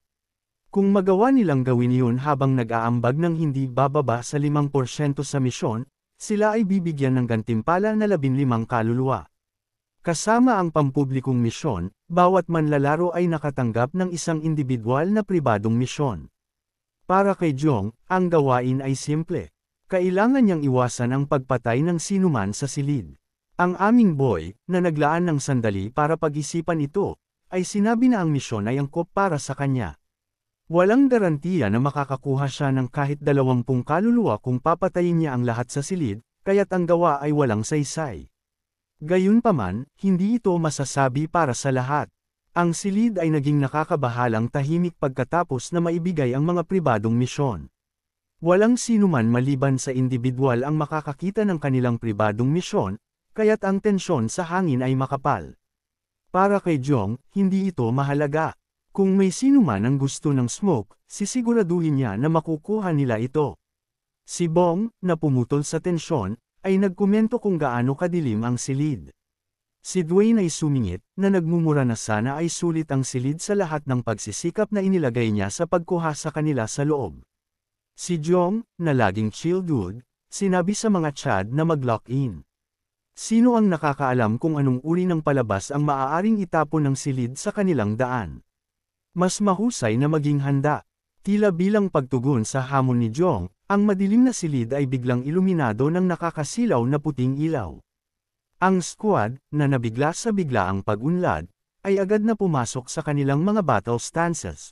Kung magawa nilang gawin iyon habang nag-aambag ng hindi bababa sa 5% sa misyon, sila ay bibigyan ng gantimpala na 15 kaluluwa. Kasama ang pampublikong misyon, bawat manlalaro ay nakatanggap ng isang individual na pribadong misyon. Para kay Jong, ang gawain ay simple. Kailangan niyang iwasan ang pagpatay ng sinuman sa silid. Ang aming boy, na naglaan ng sandali para pag-isipan ito, ay sinabi na ang misyon ay angkop para sa kanya. Walang garantiya na makakakuha siya ng kahit 20 kaluluwa kung papatayin niya ang lahat sa silid, kaya't ang gawa ay walang saysay. Gayunpaman, hindi ito masasabi para sa lahat. Ang silid ay naging nakakabahalang tahimik pagkatapos na maibigay ang mga pribadong misyon. Walang sinuman maliban sa individual ang makakakita ng kanilang pribadong misyon, kaya't ang tensyon sa hangin ay makapal. Para kay Jong, hindi ito mahalaga. Kung may sino man ang gusto ng smoke, sisiguraduhin niya na makukuha nila ito. Si Bong, na pumutol sa tensyon, ay nagkomento kung gaano kadilim ang silid. Si Dwayne ay sumingit, na nagmumura na sana ay sulit ang silid sa lahat ng pagsisikap na inilagay niya sa pagkuha sa kanila sa loob. Si Jong, na laging chill dude, sinabi sa mga Chad na mag-lock in. Sino ang nakakaalam kung anong uri ng palabas ang maaaring itapon ng silid sa kanilang daan? Mas mahusay na maging handa. Tila bilang pagtugon sa hamon ni Jong, ang madilim na silid ay biglang iluminado ng nakakasilaw na puting ilaw. Ang squad, na nabigla sa biglaang pag-unlad, ay agad na pumasok sa kanilang mga battle stances.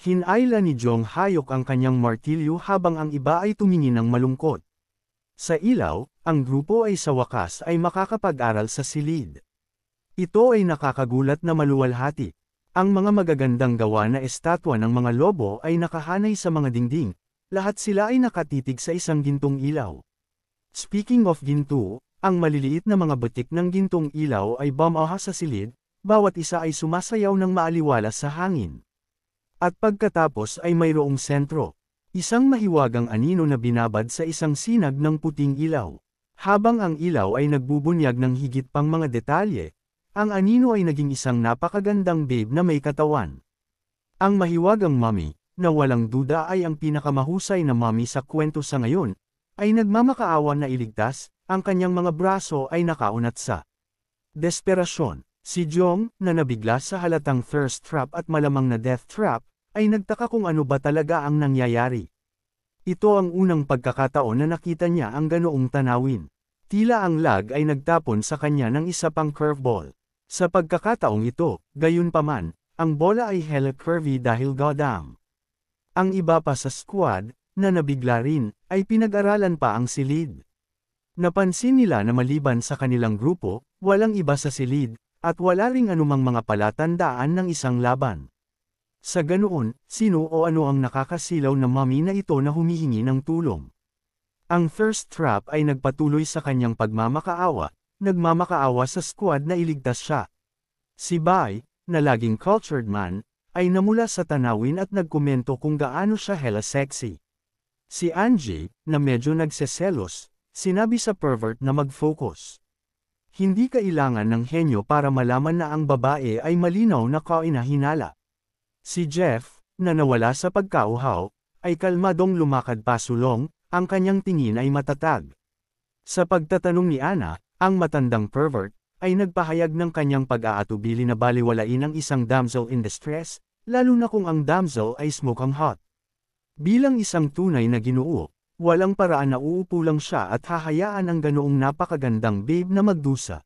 Hinayla ni Jong Hayok ang kanyang martilyo habang ang iba ay tumingin ng malungkot. Sa ilaw, ang grupo ay sa wakas ay makakapag-aral sa silid. Ito ay nakakagulat na maluwalhati. Ang mga magagandang gawa na estatwa ng mga lobo ay nakahanay sa mga dingding, lahat sila ay nakatitig sa isang gintong ilaw. Speaking of ginto, ang maliliit na mga butik ng gintong ilaw ay bumaha sa silid, bawat isa ay sumasayaw ng maaliwalas sa hangin. At pagkatapos ay mayroong sentro, isang mahiwagang anino na binabad sa isang sinag ng puting ilaw. Habang ang ilaw ay nagbubunyag ng higit pang mga detalye, ang anino ay naging isang napakagandang babe na may katawan. Ang mahiwagang mommy, na walang duda ay ang pinakamahusay na mommy sa kwento sa ngayon, ay nagmamakaawa na iligtas, ang kanyang mga braso ay nakaunat sa desperasyon. Si Jong, na nabigla sa halatang thirst trap at malamang na death trap, ay nagtaka kung ano ba talaga ang nangyayari. Ito ang unang pagkakataon na nakita niya ang ganoong tanawin. Tila ang lag ay nagtapon sa kanya ng isa pang curveball. Sa pagkakataong ito, gayunpaman, ang bola ay hella curvy dahil goddamn. Ang iba pa sa squad, na nabigla rin, ay pinag-aralan pa ang silid. Napansin nila na maliban sa kanilang grupo, walang iba sa silid, at wala ring anumang mga palatandaan ng isang laban. Sa ganoon, sino o ano ang nakakasilaw na mommy na ito na humihingi ng tulong? Ang thirst trap ay nagpatuloy sa kanyang pagmamakaawa, nagmamakaawa sa squad na iligtas siya. Si Bai, na laging cultured man, ay namula sa tanawin at nagkomento kung gaano siya hella sexy. Si Angie, na medyo nagseselos, sinabi sa pervert na mag-focus. Hindi kailangan ng henyo para malaman na ang babae ay malinaw na kainahinala. Si Jeff, na nawala sa pagkauhaw, ay kalmadong lumakad pasulong, ang kanyang tingin ay matatag. Sa pagtatanong ni Anna, ang matandang pervert, ay nagpahayag ng kanyang pag-aatubili na baliwalain ang isang damsel in distress, lalo na kung ang damsel ay smoking hot. Bilang isang tunay na ginoo, walang paraan na uupo lang siya at hahayaan ang ganoong napakagandang babe na magdusa.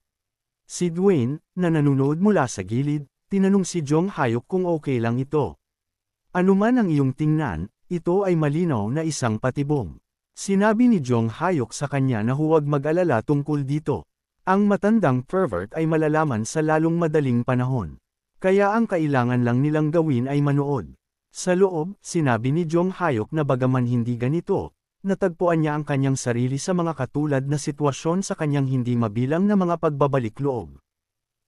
Si Dwayne, na nanonood mula sa gilid, tinanong si Jong Hayok kung okay lang ito. Ano man ang iyong tingnan, ito ay malinaw na isang patibong. Sinabi ni Jong Hayok sa kanya na huwag mag-alala tungkol dito. Ang matandang pervert ay malalaman sa lalong madaling panahon. Kaya ang kailangan lang nilang gawin ay manood. Sa loob, sinabi ni Jong Hayok na bagaman hindi ganito, natagpuan niya ang kanyang sarili sa mga katulad na sitwasyon sa kanyang hindi mabilang na mga pagbabalik loob.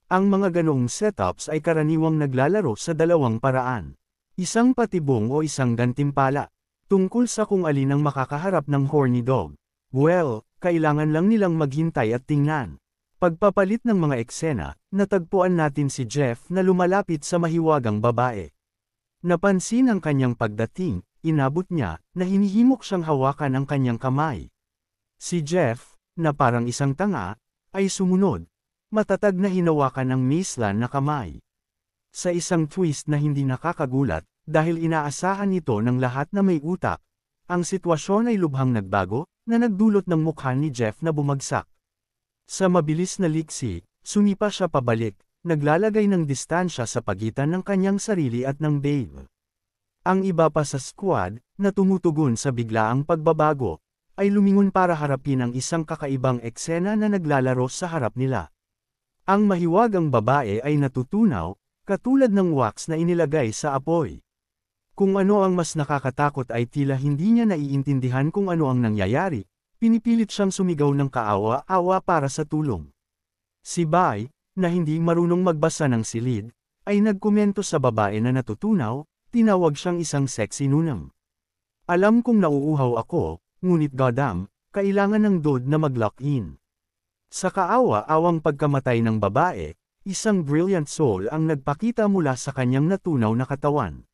Ang mga ganoong setups ay karaniwang naglalaro sa dalawang paraan. Isang patibong o isang gantimpala. Tungkol sa kung alin ang makakaharap ng horny dog. Well, kailangan lang nilang maghintay at tingnan. Pagpapalit ng mga eksena, natagpuan natin si Jeff na lumalapit sa mahiwagang babae. Napansin ang kanyang pagdating, inabot niya, na hinihimok siyang hawakan ang kanyang kamay. Si Jeff, na parang isang tanga, ay sumunod. Matatag na hinawakan ang Maislan na kamay. Sa isang twist na hindi nakakagulat, dahil inaasahan ito ng lahat na may utak, ang sitwasyon ay lubhang nagbago, na nagdulot ng mukha ni Jeff na bumagsak. Sa mabilis na liksi, sumipa siya pabalik, naglalagay ng distansya sa pagitan ng kanyang sarili at ng babe. Ang iba pa sa squad, na tumutugon sa biglaang pagbabago, ay lumingon para harapin ang isang kakaibang eksena na naglalaro sa harap nila. Ang mahiwagang babae ay natutunaw, katulad ng wax na inilagay sa apoy. Kung ano ang mas nakakatakot ay tila hindi niya naiintindihan kung ano ang nangyayari, pinipilit siyang sumigaw ng kaawa-awa para sa tulong. Si Bai, na hindi marunong magbasa ng silid, ay nagkomento sa babae na natutunaw, tinawag siyang isang sexy nunang. Alam kong nauuhaw ako, ngunit goddamn, kailangan ng dod na mag-lock in. Sa kaawa-awang pagkamatay ng babae, isang brilliant soul ang nagpakita mula sa kanyang natunaw na katawan.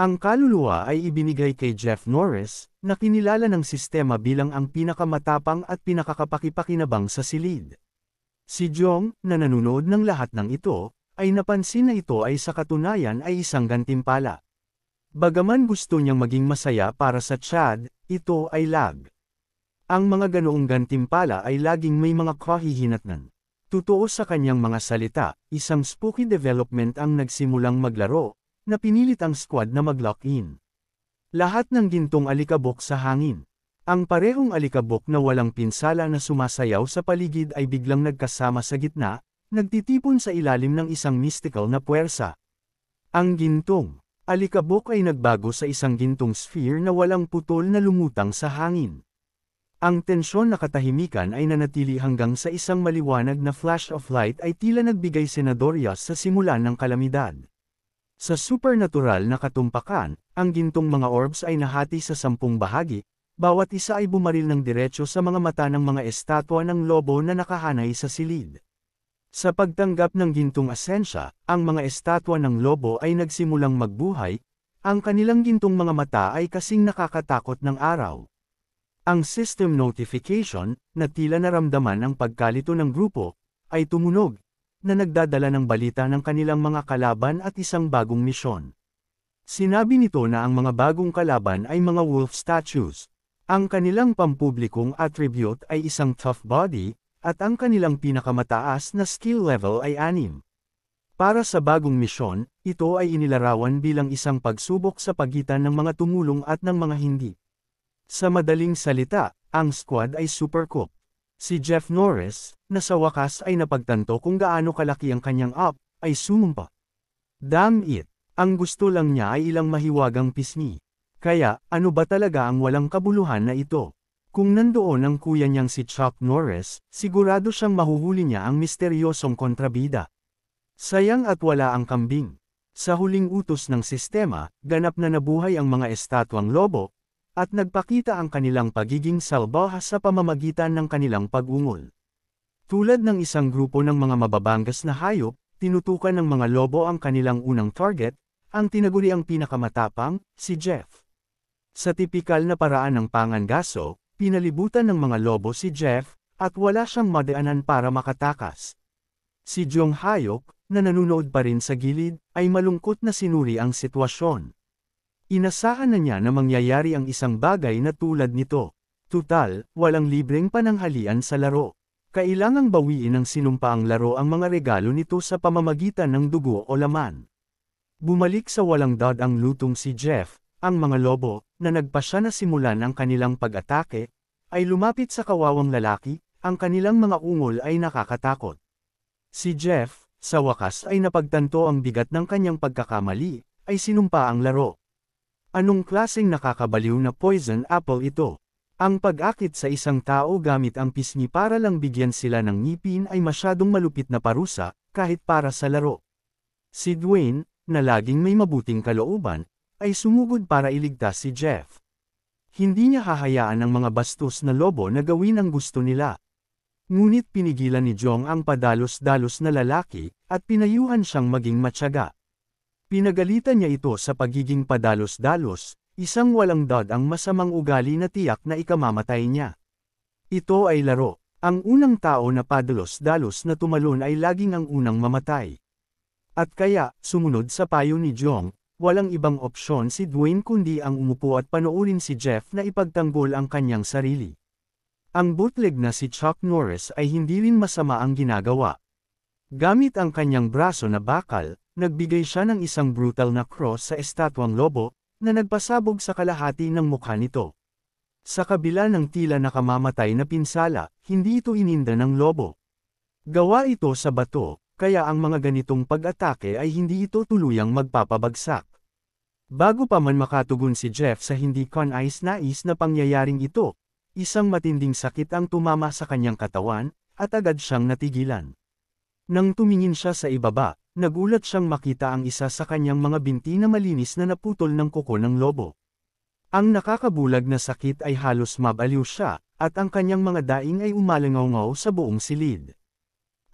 Ang kaluluwa ay ibinigay kay Jeff Norris, na kinilala ng sistema bilang ang pinakamatapang at pinakakapakipakinabang sa silid. Si Jong, na nanonood ng lahat ng ito, ay napansin na ito ay sa katunayan ay isang gantimpala. Bagaman gusto niyang maging masaya para sa Chad, ito ay lag. Ang mga ganoong gantimpala ay laging may mga kahihinatnan. Totoo sa kanyang mga salita, isang spooky development ang nagsimulang maglaro, na pinilit ang squad na mag-lock in. Lahat ng gintong alikabok sa hangin. Ang parehong alikabok na walang pinsala na sumasayaw sa paligid ay biglang nagkasama sa gitna, nagtitipon sa ilalim ng isang mystical na puwersa. Ang gintong alikabok ay nagbago sa isang gintong sphere na walang putol na lumutang sa hangin. Ang tensyon na katahimikan ay nanatili hanggang sa isang maliwanag na flash of light ay tila nagbigay senadoryas sa simulan ng kalamidad. Sa supernatural na katumpakan, ang gintong mga orbs ay nahati sa 10 bahagi, bawat isa ay bumaril ng diretso sa mga mata ng mga estatwa ng lobo na nakahanay sa silid. Sa pagtanggap ng gintong asensya, ang mga estatwa ng lobo ay nagsimulang magbuhay, ang kanilang gintong mga mata ay kasing nakakatakot ng araw. Ang system notification, na tila naramdaman ang pagkalito ng grupo, ay tumunog, na nagdadala ng balita ng kanilang mga kalaban at isang bagong misyon. Sinabi nito na ang mga bagong kalaban ay mga wolf statues. Ang kanilang pampublikong attribute ay isang tough body, at ang kanilang pinakamataas na skill level ay 6. Para sa bagong misyon, ito ay inilarawan bilang isang pagsubok sa pagitan ng mga tumulong at ng mga hindi. Sa madaling salita, ang squad ay supercook. Si Jeff Norris, na sa wakas ay napagtanto kung gaano kalaki ang kanyang up, ay sumumpa. Damn it! Ang gusto lang niya ay ilang mahiwagang pisngi. Kaya, ano ba talaga ang walang kabuluhan na ito? Kung nandoon ang kuya niyang si Chuck Norris, sigurado siyang mahuhuli niya ang misteryosong kontrabida. Sayang at wala ang kambing. Sa huling utos ng sistema, ganap na nabuhay ang mga estatwang lobo, at nagpakita ang kanilang pagiging salbaha sa pamamagitan ng kanilang pag-ungol. Tulad ng isang grupo ng mga mababangas na hayop, tinutukan ng mga lobo ang kanilang unang target, ang tinaguriang pinakamatapang, si Jeff. Sa tipikal na paraan ng pangangaso, pinalibutan ng mga lobo si Jeff, at wala siyang madaanan para makatakas. Si Jong Hayok, na nanunood pa rin sa gilid, ay malungkot na sinuri ang sitwasyon. Inasahan na niya na mangyayari ang isang bagay na tulad nito. Tutal, walang libreng pananghalian sa laro. Kailangang bawiin ng sinumpaang laro ang mga regalo nito sa pamamagitan ng dugo o laman. Bumalik sa walang dad ang lutong si Jeff. Ang mga lobo, na nagpasya na simulan ang kanilang pag-atake, ay lumapit sa kawawang lalaki, ang kanilang mga ungol ay nakakatakot. Si Jeff, sa wakas ay napagtanto ang bigat ng kanyang pagkakamali, ay sinumpa ang laro. Anong klaseng nakakabaliw na poison apple ito? Ang pag-akit sa isang tao gamit ang pisngi para lang bigyan sila ng ngipin ay masyadong malupit na parusa, kahit para sa laro. Si Dwayne, na laging may mabuting kalooban, ay sumugod para iligtas si Jeff. Hindi niya hahayaan ang mga bastos na lobo na gawin ang gusto nila. Ngunit pinigilan ni Jong ang padalos-dalos na lalaki, at pinayuhan siyang maging matyaga. Pinagalitan niya ito sa pagiging padalos-dalos, isang walang dad ang masamang ugali na tiyak na ikamamatay niya. Ito ay laro. Ang unang tao na padalos-dalos na tumalon ay laging ang unang mamatay. At kaya, sumunod sa payo ni Jong, walang ibang opsyon si Dwayne kundi ang umupo at panoorin si Jeff na ipagtanggol ang kanyang sarili. Ang bootleg na si Chuck Norris ay hindi rin masama ang ginagawa. Gamit ang kanyang braso na bakal, nagbigay siya ng isang brutal na cross sa estatwang lobo, na nagpasabog sa kalahati ng mukha nito. Sa kabila ng tila nakamamatay na pinsala, hindi ito ininda ng lobo. Gawa ito sa bato, kaya ang mga ganitong pag-atake ay hindi ito tuluyang magpapabagsak. Bago pa man makatugon si Jeff sa hindi kanais-nais na pangyayaring ito, isang matinding sakit ang tumama sa kanyang katawan, at agad siyang natigilan. Nang tumingin siya sa ibaba, Nagulat siyang makita ang isa sa kanyang mga binti na malinis na naputol ng kuko ng lobo. Ang nakakabulag na sakit ay halos mabaliw siya, at ang kanyang mga daing ay umalangaw-ngaw sa buong silid.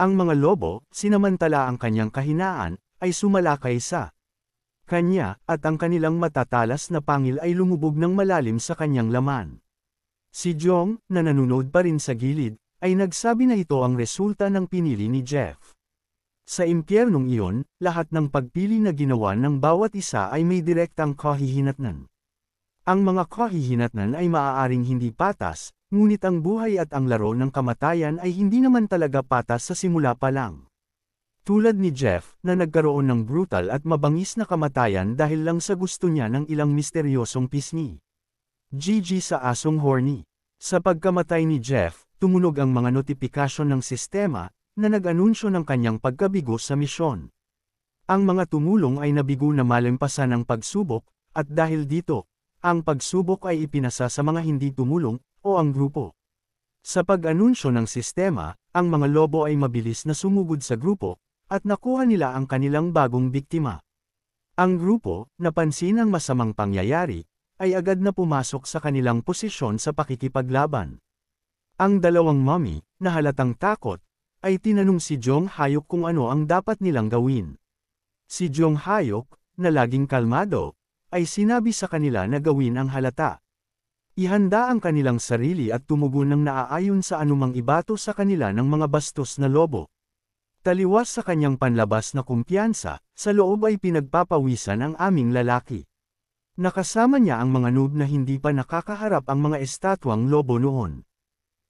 Ang mga lobo, sinamantala ang kanyang kahinaan, ay sumalakay sa kanya, at ang kanilang matatalas na pangil ay lumubog ng malalim sa kanyang laman. Si Jong, na nanunod pa rin sa gilid, ay nagsabi na ito ang resulta ng pinili ni Jeff. Sa impyernong iyon, lahat ng pagpili na ginawa ng bawat isa ay may direktang kahihinatnan. Ang mga kahihinatnan ay maaaring hindi patas, ngunit ang buhay at ang laro ng kamatayan ay hindi naman talaga patas sa simula pa lang. Tulad ni Jeff, na nagkaroon ng brutal at mabangis na kamatayan dahil lang sa gusto niya ng ilang misteryosong pisngi. GG sa asong horny. Sa pagkamatay ni Jeff, tumunog ang mga notifikasyon ng sistema, na nag-anunsyo ng kanyang pagkabigo sa misyon. Ang mga tumulong ay nabigo na malampasan ang pagsubok, at dahil dito, ang pagsubok ay ipinasa sa mga hindi tumulong, o ang grupo. Sa pag-anunsyo ng sistema, ang mga lobo ay mabilis na sumugod sa grupo, at nakuha nila ang kanilang bagong biktima. Ang grupo, napansin ang masamang pangyayari, ay agad na pumasok sa kanilang posisyon sa pakikipaglaban. Ang dalawang mommy, na halatang takot, ay tinanong si Jong Hayok kung ano ang dapat nilang gawin. Si Jong Hayok, na laging kalmado, ay sinabi sa kanila na gawin ang halata. Ihanda ang kanilang sarili at tumugon ng naaayon sa anumang ibato sa kanila ng mga bastos na lobo. Taliwas sa kanyang panlabas na kumpiyansa, sa loob ay pinagpapawisan ang aming lalaki. Nakasama niya ang mga noob na hindi pa nakakaharap ang mga estatwang lobo noon.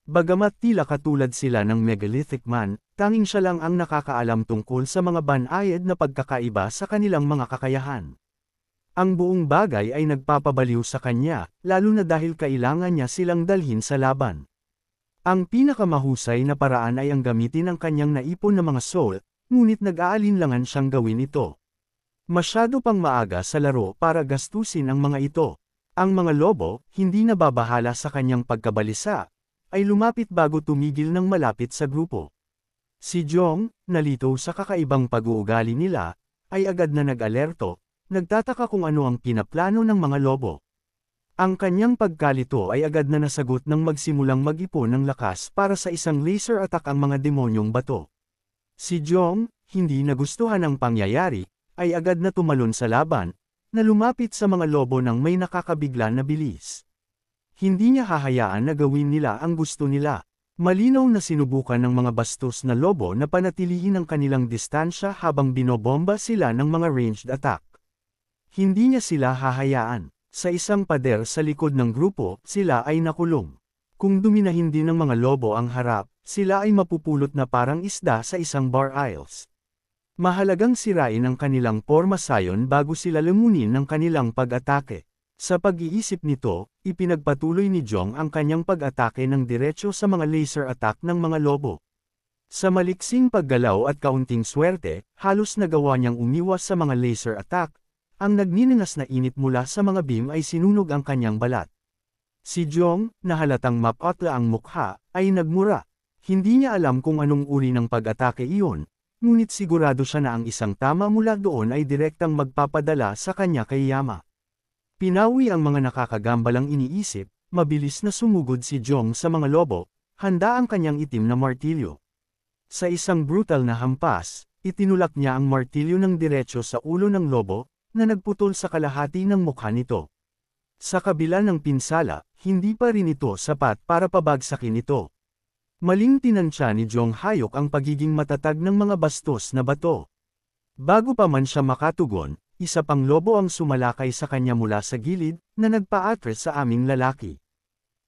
Bagamat tila katulad sila ng megalithic man, tanging siya lang ang nakakaalam tungkol sa mga banayad na pagkakaiba sa kanilang mga kakayahan. Ang buong bagay ay nagpapabaliw sa kanya, lalo na dahil kailangan niya silang dalhin sa laban. Ang pinakamahusay na paraan ay ang gamitin ang kanyang naipon na mga soul, ngunit nag-aalinlangan siyang gawin ito. Masyado pang maaga sa laro para gastusin ang mga ito. Ang mga lobo, hindi nababahala sa kanyang pagkabalisa, ay lumapit bago tumigil ng malapit sa grupo. Si Jong, nalito sa kakaibang pag-uugali nila, ay agad na nag-alerto, nagtataka kung ano ang pinaplano ng mga lobo. Ang kanyang pagkalito ay agad na nasagot nang magsimulang mag-ipon ng lakas para sa isang laser attack ang mga demonyong bato. Si Jong, hindi nagustuhan ang pangyayari, ay agad na tumalon sa laban, na lumapit sa mga lobo ng may nakakabigla na bilis. Hindi niya hahayaan na gawin nila ang gusto nila. Malinaw na sinubukan ng mga bastos na lobo na panatilihin ang kanilang distansya habang binobomba sila ng mga ranged attack. Hindi niya sila hahayaan. Sa isang pader sa likod ng grupo, sila ay nakulong. Kung duminahin din ng mga lobo ang harap, sila ay mapupulot na parang isda sa isang bar aisles. Mahalagang sirain ang kanilang porma sayon bago sila lumunin ng kanilang pag-atake. Sa pag-iisip nito, ipinagpatuloy ni Jong ang kanyang pag-atake ng diretso sa mga laser attack ng mga lobo. Sa maliksing paggalaw at kaunting swerte, halos nagawa niyang umiwas sa mga laser attack. Ang nagninangas na init mula sa mga beam ay sinunog ang kanyang balat. Si Jong, na halatang mapatla ang mukha, ay nagmura. Hindi niya alam kung anong uri ng pag-atake iyon, ngunit sigurado siya na ang isang tama mula doon ay direktang magpapadala sa kanya kay Yama. Pinawi ang mga nakakagambalang iniisip, mabilis na sumugod si Jong sa mga lobo, handa ang kanyang itim na martilyo. Sa isang brutal na hampas, itinulak niya ang martilyo ng diretso sa ulo ng lobo, na nagputol sa kalahati ng mukha nito. Sa kabila ng pinsala, hindi pa rin ito sapat para pabagsakin ito. Maling tinansya ni Jong Hayok ang pagiging matatag ng mga bastos na bato. Bago pa man siya makatugon, isa pang lobo ang sumalakay sa kanya mula sa gilid, na nagpa-atres sa aming lalaki.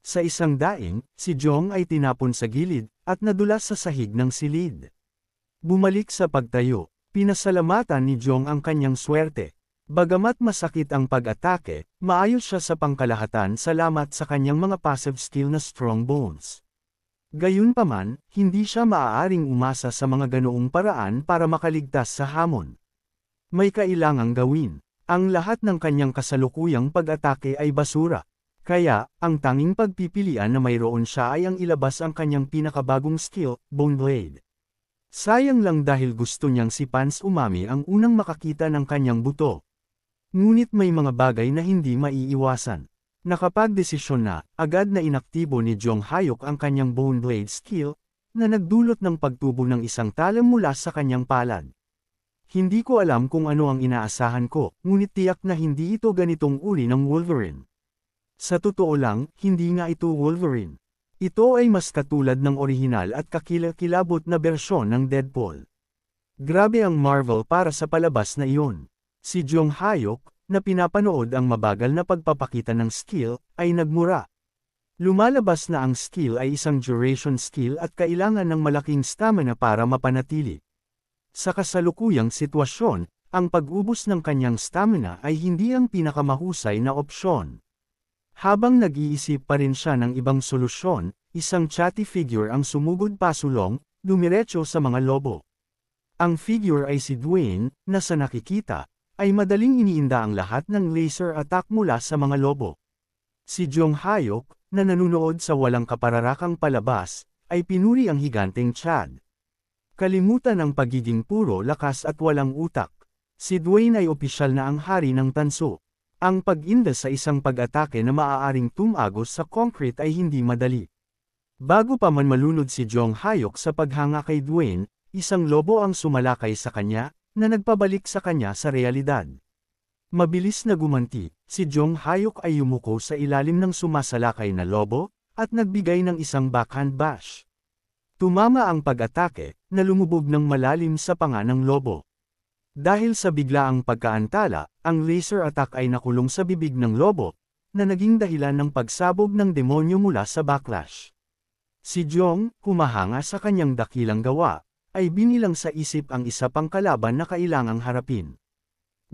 Sa isang daing, si Jong ay tinapon sa gilid, at nadulas sa sahig ng silid. Bumalik sa pagtayo, pinasalamatan ni Jong ang kanyang swerte. Bagamat masakit ang pag-atake, maayos siya sa pangkalahatan salamat sa kanyang mga passive skill na strong bones. Gayunpaman, hindi siya maaaring umasa sa mga ganoong paraan para makaligtas sa hamon. May kailangang gawin. Ang lahat ng kanyang kasalukuyang pag-atake ay basura. Kaya, ang tanging pagpipilian na mayroon siya ay ang ilabas ang kanyang pinakabagong skill, Bone Blade. Sayang lang dahil gusto niyang si Pans Umami ang unang makakita ng kanyang buto. Ngunit may mga bagay na hindi maiiwasan. Nakapagdesisyon na, agad na inaktibo ni Jong Hayok ang kanyang Bone Blade skill, na nagdulot ng pagtubo ng isang talam mula sa kanyang palad. Hindi ko alam kung ano ang inaasahan ko, ngunit tiyak na hindi ito ganitong uri ng Wolverine. Sa totoo lang, hindi nga ito Wolverine. Ito ay mas katulad ng orihinal at kakilakilabot na bersyon ng Deadpool. Grabe ang Marvel para sa palabas na iyon. Si Jong Hayok, na pinapanood ang mabagal na pagpapakita ng skill, ay nagmura. Lumalabas na ang skill ay isang duration skill at kailangan ng malaking stamina para mapanatili. Sa kasalukuyang sitwasyon, ang pag-ubos ng kanyang stamina ay hindi ang pinakamahusay na opsyon. Habang nag-iisip pa rin siya ng ibang solusyon, isang chatty figure ang sumugod pasulong, dumiretso sa mga lobo. Ang figure ay si Dwayne, na sa nakikita, ay madaling iniinda ang lahat ng laser attack mula sa mga lobo. Si Jong Hayok, na nanunood sa walang kapararakang palabas, ay pinuri ang higanteng Chad. Kalimutan ang pagiging puro lakas at walang utak. Si Dwayne ay opisyal na ang hari ng tanso. Ang pag-inda sa isang pag-atake na maaaring tumagos sa concrete ay hindi madali. Bago pa man malunod si Jong Hayok sa paghanga kay Dwayne, isang lobo ang sumalakay sa kanya, na nagpabalik sa kanya sa realidad. Mabilis na gumanti, si Jong Hayok ay yumuko sa ilalim ng sumasalakay na lobo, at nagbigay ng isang backhand bash. Tumama ang pag-atake, na lumubog ng malalim sa panga ng lobo. Dahil sa biglaang pagkaantala, ang laser attack ay nakulong sa bibig ng lobo, na naging dahilan ng pagsabog ng demonyo mula sa backlash. Si Jong, humahanga sa kanyang dakilang gawa, ay binilang sa isip ang isa pang kalaban na kailangang harapin.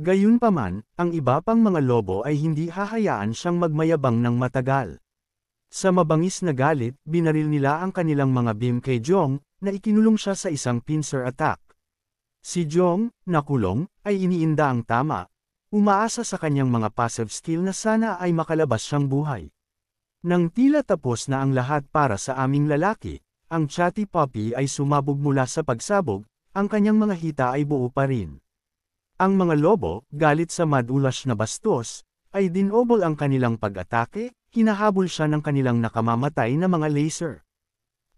Gayunpaman, ang iba pang mga lobo ay hindi hahayaan siyang magmayabang ng matagal. Sa mabangis na galit, binaril nila ang kanilang mga beam kay Jong, na ikinulong siya sa isang pincer attack. Si Jong, nakulong, ay iniinda ang tama, umaasa sa kanyang mga passive skill na sana ay makalabas siyang buhay. Nang tila tapos na ang lahat para sa aming lalaki, ang chatty puppy ay sumabog mula sa pagsabog, ang kanyang mga hita ay buo pa rin. Ang mga lobo, galit sa madulas na bastos, ay dinobol ang kanilang pag-atake, hinahabol siya ng kanilang nakamamatay na mga laser.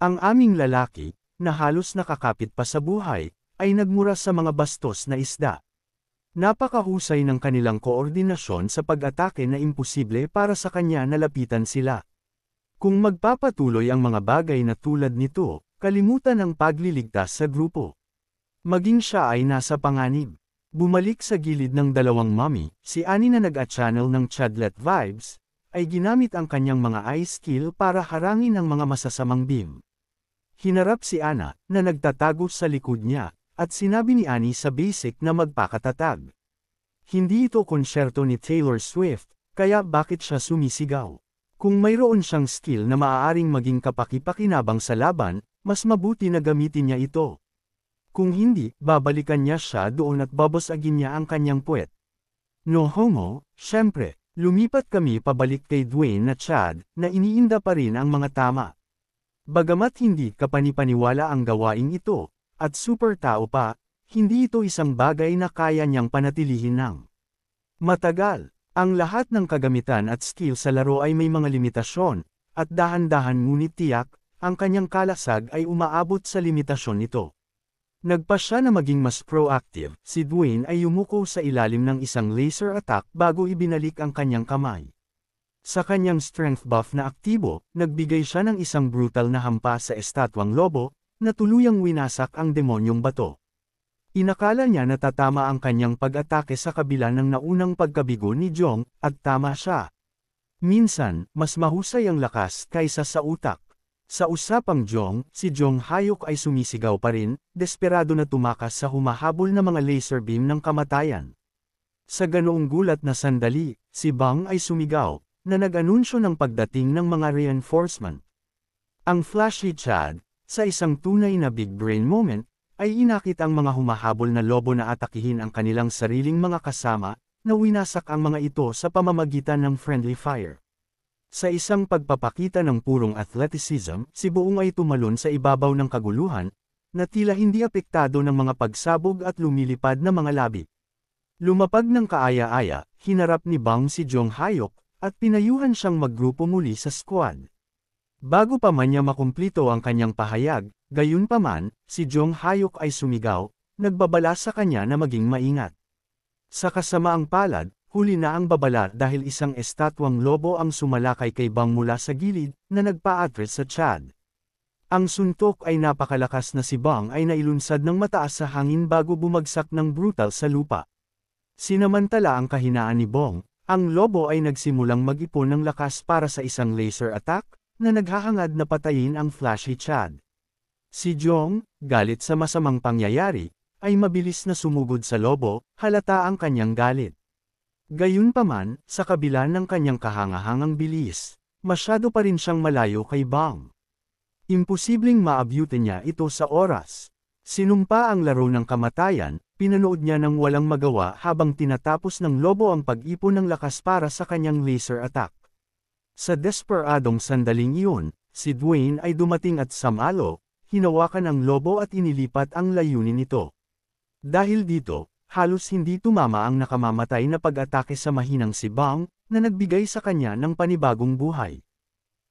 Ang aming lalaki, na halos nakakapit pa sa buhay, ay nagmura sa mga bastos na isda. Napakahusay ng kanilang koordinasyon sa pag-atake na imposible para sa kanya na lapitan sila. Kung magpapatuloy ang mga bagay na tulad nito, kalimutan ang pagliligtas sa grupo. Maging siya ay nasa panganib. Bumalik sa gilid ng dalawang mommy, si Annie na nag-a-channel ng Chadlet vibes, ay ginamit ang kanyang mga eye skill para harangin ang mga masasamang beam. Hinarap si Anna, na nagtatago sa likod niya, at sinabi ni Annie sa basic na magpakatatag. Hindi ito konsyerto ni Taylor Swift, kaya bakit siya sumisigaw? Kung mayroon siyang skill na maaaring maging kapaki-pakinabang sa laban, mas mabuti na gamitin niya ito. Kung hindi, babalikan niya siya doon at babasagin niya ang kanyang puwet. No homo, syempre, lumipat kami pabalik kay Dwayne na Chad, na iniinda pa rin ang mga tama. Bagamat hindi kapanipaniwala ang gawaing ito, at super tao pa, hindi ito isang bagay na kaya niyang panatilihin ng matagal. Ang lahat ng kagamitan at skill sa laro ay may mga limitasyon, at dahan-dahan ngunit tiyak, ang kanyang kalasag ay umaabot sa limitasyon nito. Nagpa siya na maging mas proactive, si Dwayne ay yumuko sa ilalim ng isang laser attack bago ibinalik ang kanyang kamay. Sa kanyang strength buff na aktibo, nagbigay siya ng isang brutal na hampas sa estatwang lobo, na tuluyang winasak ang demonyong bato. Inakala niya na tatama ang kanyang pag-atake sa kabila ng naunang pagkabigo ni Jong, at tama siya. Minsan, mas mahusay ang lakas kaysa sa utak. Sa usapang Jong, si Jong Hayok ay sumisigaw pa rin, desperado na tumakas sa humahabol na mga laser beam ng kamatayan. Sa ganoong gulat na sandali, si Bang ay sumigaw, na nag-anunsyo ng pagdating ng mga reinforcement. Ang flashy Chad, sa isang tunay na big brain moment, ay inakit ang mga humahabol na lobo na atakihin ang kanilang sariling mga kasama, na winasak ang mga ito sa pamamagitan ng friendly fire. Sa isang pagpapakita ng purong athleticism, si Buong ay tumalon sa ibabaw ng kaguluhan, na tila hindi apektado ng mga pagsabog at lumilipad na mga labi. Lumapag ng kaaya-aya, hinarap ni Bang si Jong Hyuk, at pinayuhan siyang maggrupo muli sa squad. Bago pa man niya makumplito ang kanyang pahayag, gayunpaman, si Jong Hyuk ay sumigaw, nagbabala sa kanya na maging maingat. Sa kasamaang palad, huli na ang babala dahil isang estatwang lobo ang sumalakay kay Bang mula sa gilid, na nagpa-atras sa Chad. Ang suntok ay napakalakas na si Bang ay nailunsad ng mataas sa hangin bago bumagsak ng brutal sa lupa. Sinamantala ang kahinaan ni Bong, ang lobo ay nagsimulang mag-ipon ng lakas para sa isang laser attack, na naghahangad na patayin ang flashy Chad. Si Jong, galit sa masamang pangyayari, ay mabilis na sumugod sa lobo, halata ang kanyang galit. Gayunpaman, sa kabila ng kanyang kahangahangang bilis, masyado pa rin siyang malayo kay Bang. Imposibleng maabutin niya ito sa oras. Sinumpa ang laro ng kamatayan, pinanood niya ng walang magawa habang tinatapos ng lobo ang pag-ipon ng lakas para sa kanyang laser attack. Sa desperadong sandaling iyon, si Dwayne ay dumating at samalo, hinawakan ang lobo at inilipat ang layunin nito. Dahil dito, halos hindi tumama ang nakamamatay na pag-atake sa mahinang si Bang, na nagbigay sa kanya ng panibagong buhay.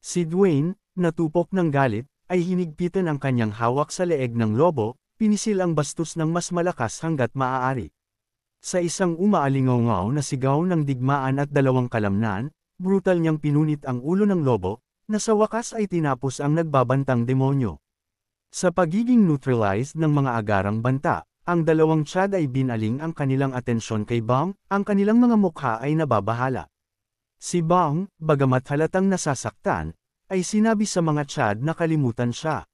Si Dwayne, natupok ng galit, ay hinigpitan ang kanyang hawak sa leeg ng lobo, pinisil ang bastos ng mas malakas hanggat maaari. Sa isang umaalingaw na sigaw ng digmaan at dalawang kalamnan, brutal niyang pinunit ang ulo ng lobo, na sa wakas ay tinapos ang nagbabantang demonyo. Sa pagiging neutralized ng mga agarang banta, ang dalawang Chad ay binaling ang kanilang atensyon kay Bang, ang kanilang mga mukha ay nababahala. Si Bang, bagamat halatang nasasaktan, ay sinabi sa mga Chad na kalimutan siya.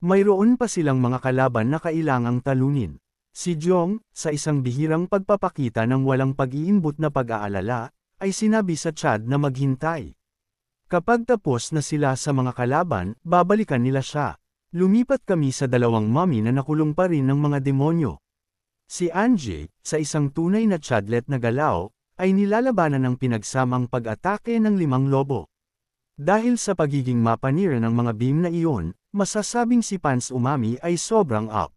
Mayroon pa silang mga kalaban na kailangang talunin. Si Jong, sa isang bihirang pagpapakita ng walang pag-iimbot na pag-aalala, ay sinabi sa Chad na maghintay. Kapag tapos na sila sa mga kalaban, babalikan nila siya. Lumipat kami sa dalawang mommy na nakulong pa rin ng mga demonyo. Si Angie, sa isang tunay na Chadlet na galaw, ay nilalabanan ng pinagsamang pag-atake ng 5 lobo. Dahil sa pagiging mapanira ng mga beam na iyon, masasabing si Pans Umami ay sobrang up.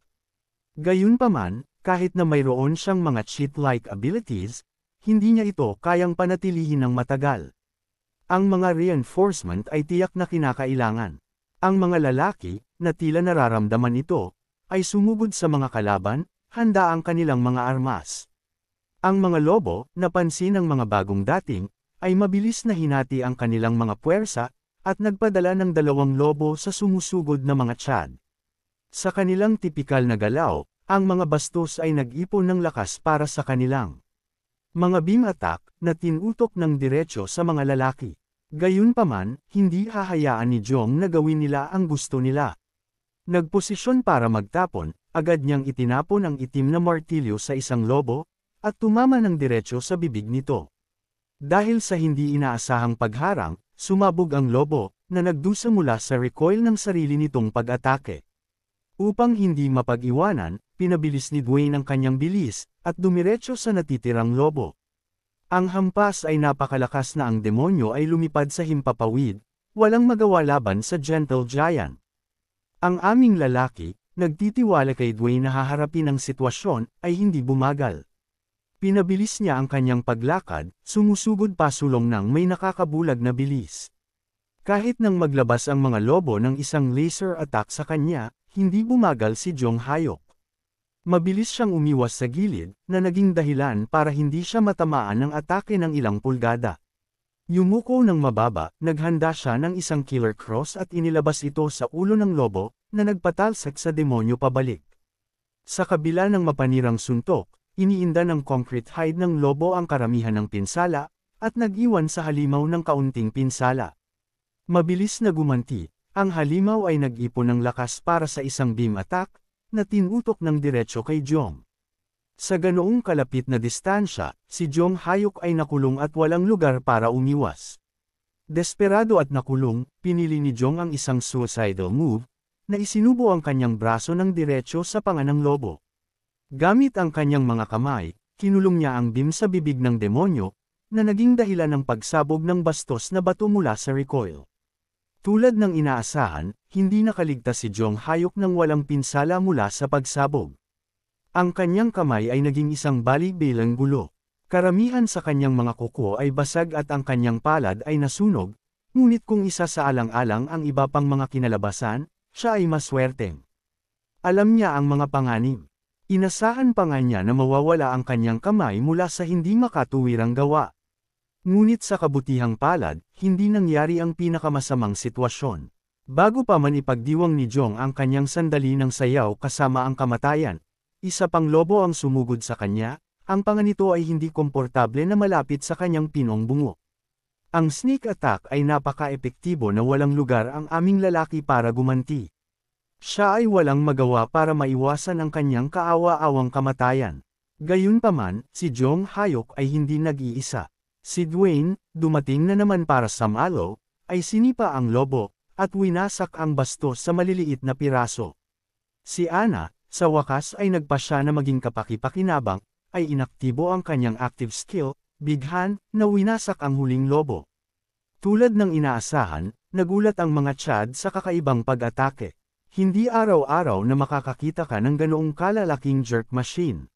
Gayunpaman, kahit na mayroon siyang mga cheat-like abilities, hindi niya ito kayang panatilihin ng matagal. Ang mga reinforcement ay tiyak na kinakailangan. Ang mga lalaki, na tila nararamdaman ito, ay sumugod sa mga kalaban, handa ang kanilang mga armas. Ang mga lobo, napansin ng mga bagong dating, ay mabilis na hinati ang kanilang mga puwersa, at nagpadala ng 2 lobo sa sumusugod na mga Chad. Sa kanilang tipikal na galaw, ang mga bastos ay nag-ipon ng lakas para sa kanilang mga beam attack, na tinutok ng diretso sa mga lalaki. Gayunpaman, hindi hahayaan ni Jong na gawin nila ang gusto nila. Nagposisyon para magtapon, agad niyang itinapon ang itim na martilyo sa isang lobo, at tumama ng diretso sa bibig nito. Dahil sa hindi inaasahang pagharang, sumabog ang lobo, na nagdusa mula sa recoil ng sarili nitong pag-atake. Upang hindi mapag-iwanan, pinabilis ni Dwayne ang kanyang bilis, at dumiretso sa natitirang lobo. Ang hampas ay napakalakas na ang demonyo ay lumipad sa himpapawid, walang magawa laban sa Gentle Giant. Ang aming lalaki, nagtitiwala kay Dwayne na haharapin ang sitwasyon, ay hindi bumagal. Pinabilis niya ang kanyang paglakad, sumusugod pasulong ng may nakakabulag na bilis. Kahit nang maglabas ang mga lobo ng isang laser attack sa kanya, hindi bumagal si Jong Hyuk. Mabilis siyang umiwas sa gilid, na naging dahilan para hindi siya matamaan ng atake ng ilang pulgada. Yumuko ng mababa, naghanda siya ng isang killer cross at inilabas ito sa ulo ng lobo, na nagpatalsak sa demonyo pabalik. Sa kabila ng mapanirang suntok, iniinda ng concrete hide ng lobo ang karamihan ng pinsala, at nag-iwan sa halimaw ng kaunting pinsala. Mabilis na gumanti, ang halimaw ay nag-ipon ng lakas para sa isang beam attack, na tinutok ng diretso kay Jong. Sa ganoong kalapit na distansya, si Jong Hyuk ay nakulong at walang lugar para umiwas. Desperado at nakulong, pinili ni Jong ang isang suicidal move, na isinubo ang kanyang braso ng diretso sa panga ng lobo. Gamit ang kanyang mga kamay, kinulong niya ang beam sa bibig ng demonyo, na naging dahilan ng pagsabog ng bastos na bato mula sa recoil. Tulad ng inaasahan, hindi nakaligtas si Jong Hayok nang walang pinsala mula sa pagsabog. Ang kanyang kamay ay naging isang balibilang gulo. Karamihan sa kanyang mga kuko ay basag at ang kanyang palad ay nasunog, ngunit kung isa sa alang-alang ang iba pang mga kinalabasan, siya ay maswerteng. Alam niya ang mga panganib. Inasahan pa nga niya na mawawala ang kanyang kamay mula sa hindi makatuwirang gawa. Ngunit sa kabutihang palad, hindi nangyari ang pinakamasamang sitwasyon. Bago pa man ipagdiwang ni Jong ang kanyang sandali ng sayaw kasama ang kamatayan, isa pang lobo ang sumugod sa kanya, ang panganito ay hindi komportable na malapit sa kanyang pinong bungo. Ang sneak attack ay napaka-epektibo na walang lugar ang aming lalaki para gumanti. Siya ay walang magawa para maiwasan ang kanyang kaawa-awang kamatayan. Gayunpaman, si Jong Hayok ay hindi nag-iisa. Si Dwayne, dumating na naman para samalo, ay sinipa ang lobo, at winasak ang bastos sa maliliit na piraso. Si Anna, sa wakas ay nagpasya na maging kapaki-pakinabang, ay inaktibo ang kanyang active skill, bighan, na winasak ang huling lobo. Tulad ng inaasahan, nagulat ang mga Chad sa kakaibang pag-atake. Hindi araw-araw na makakakita ka ng ganoong kalalaking jerk machine.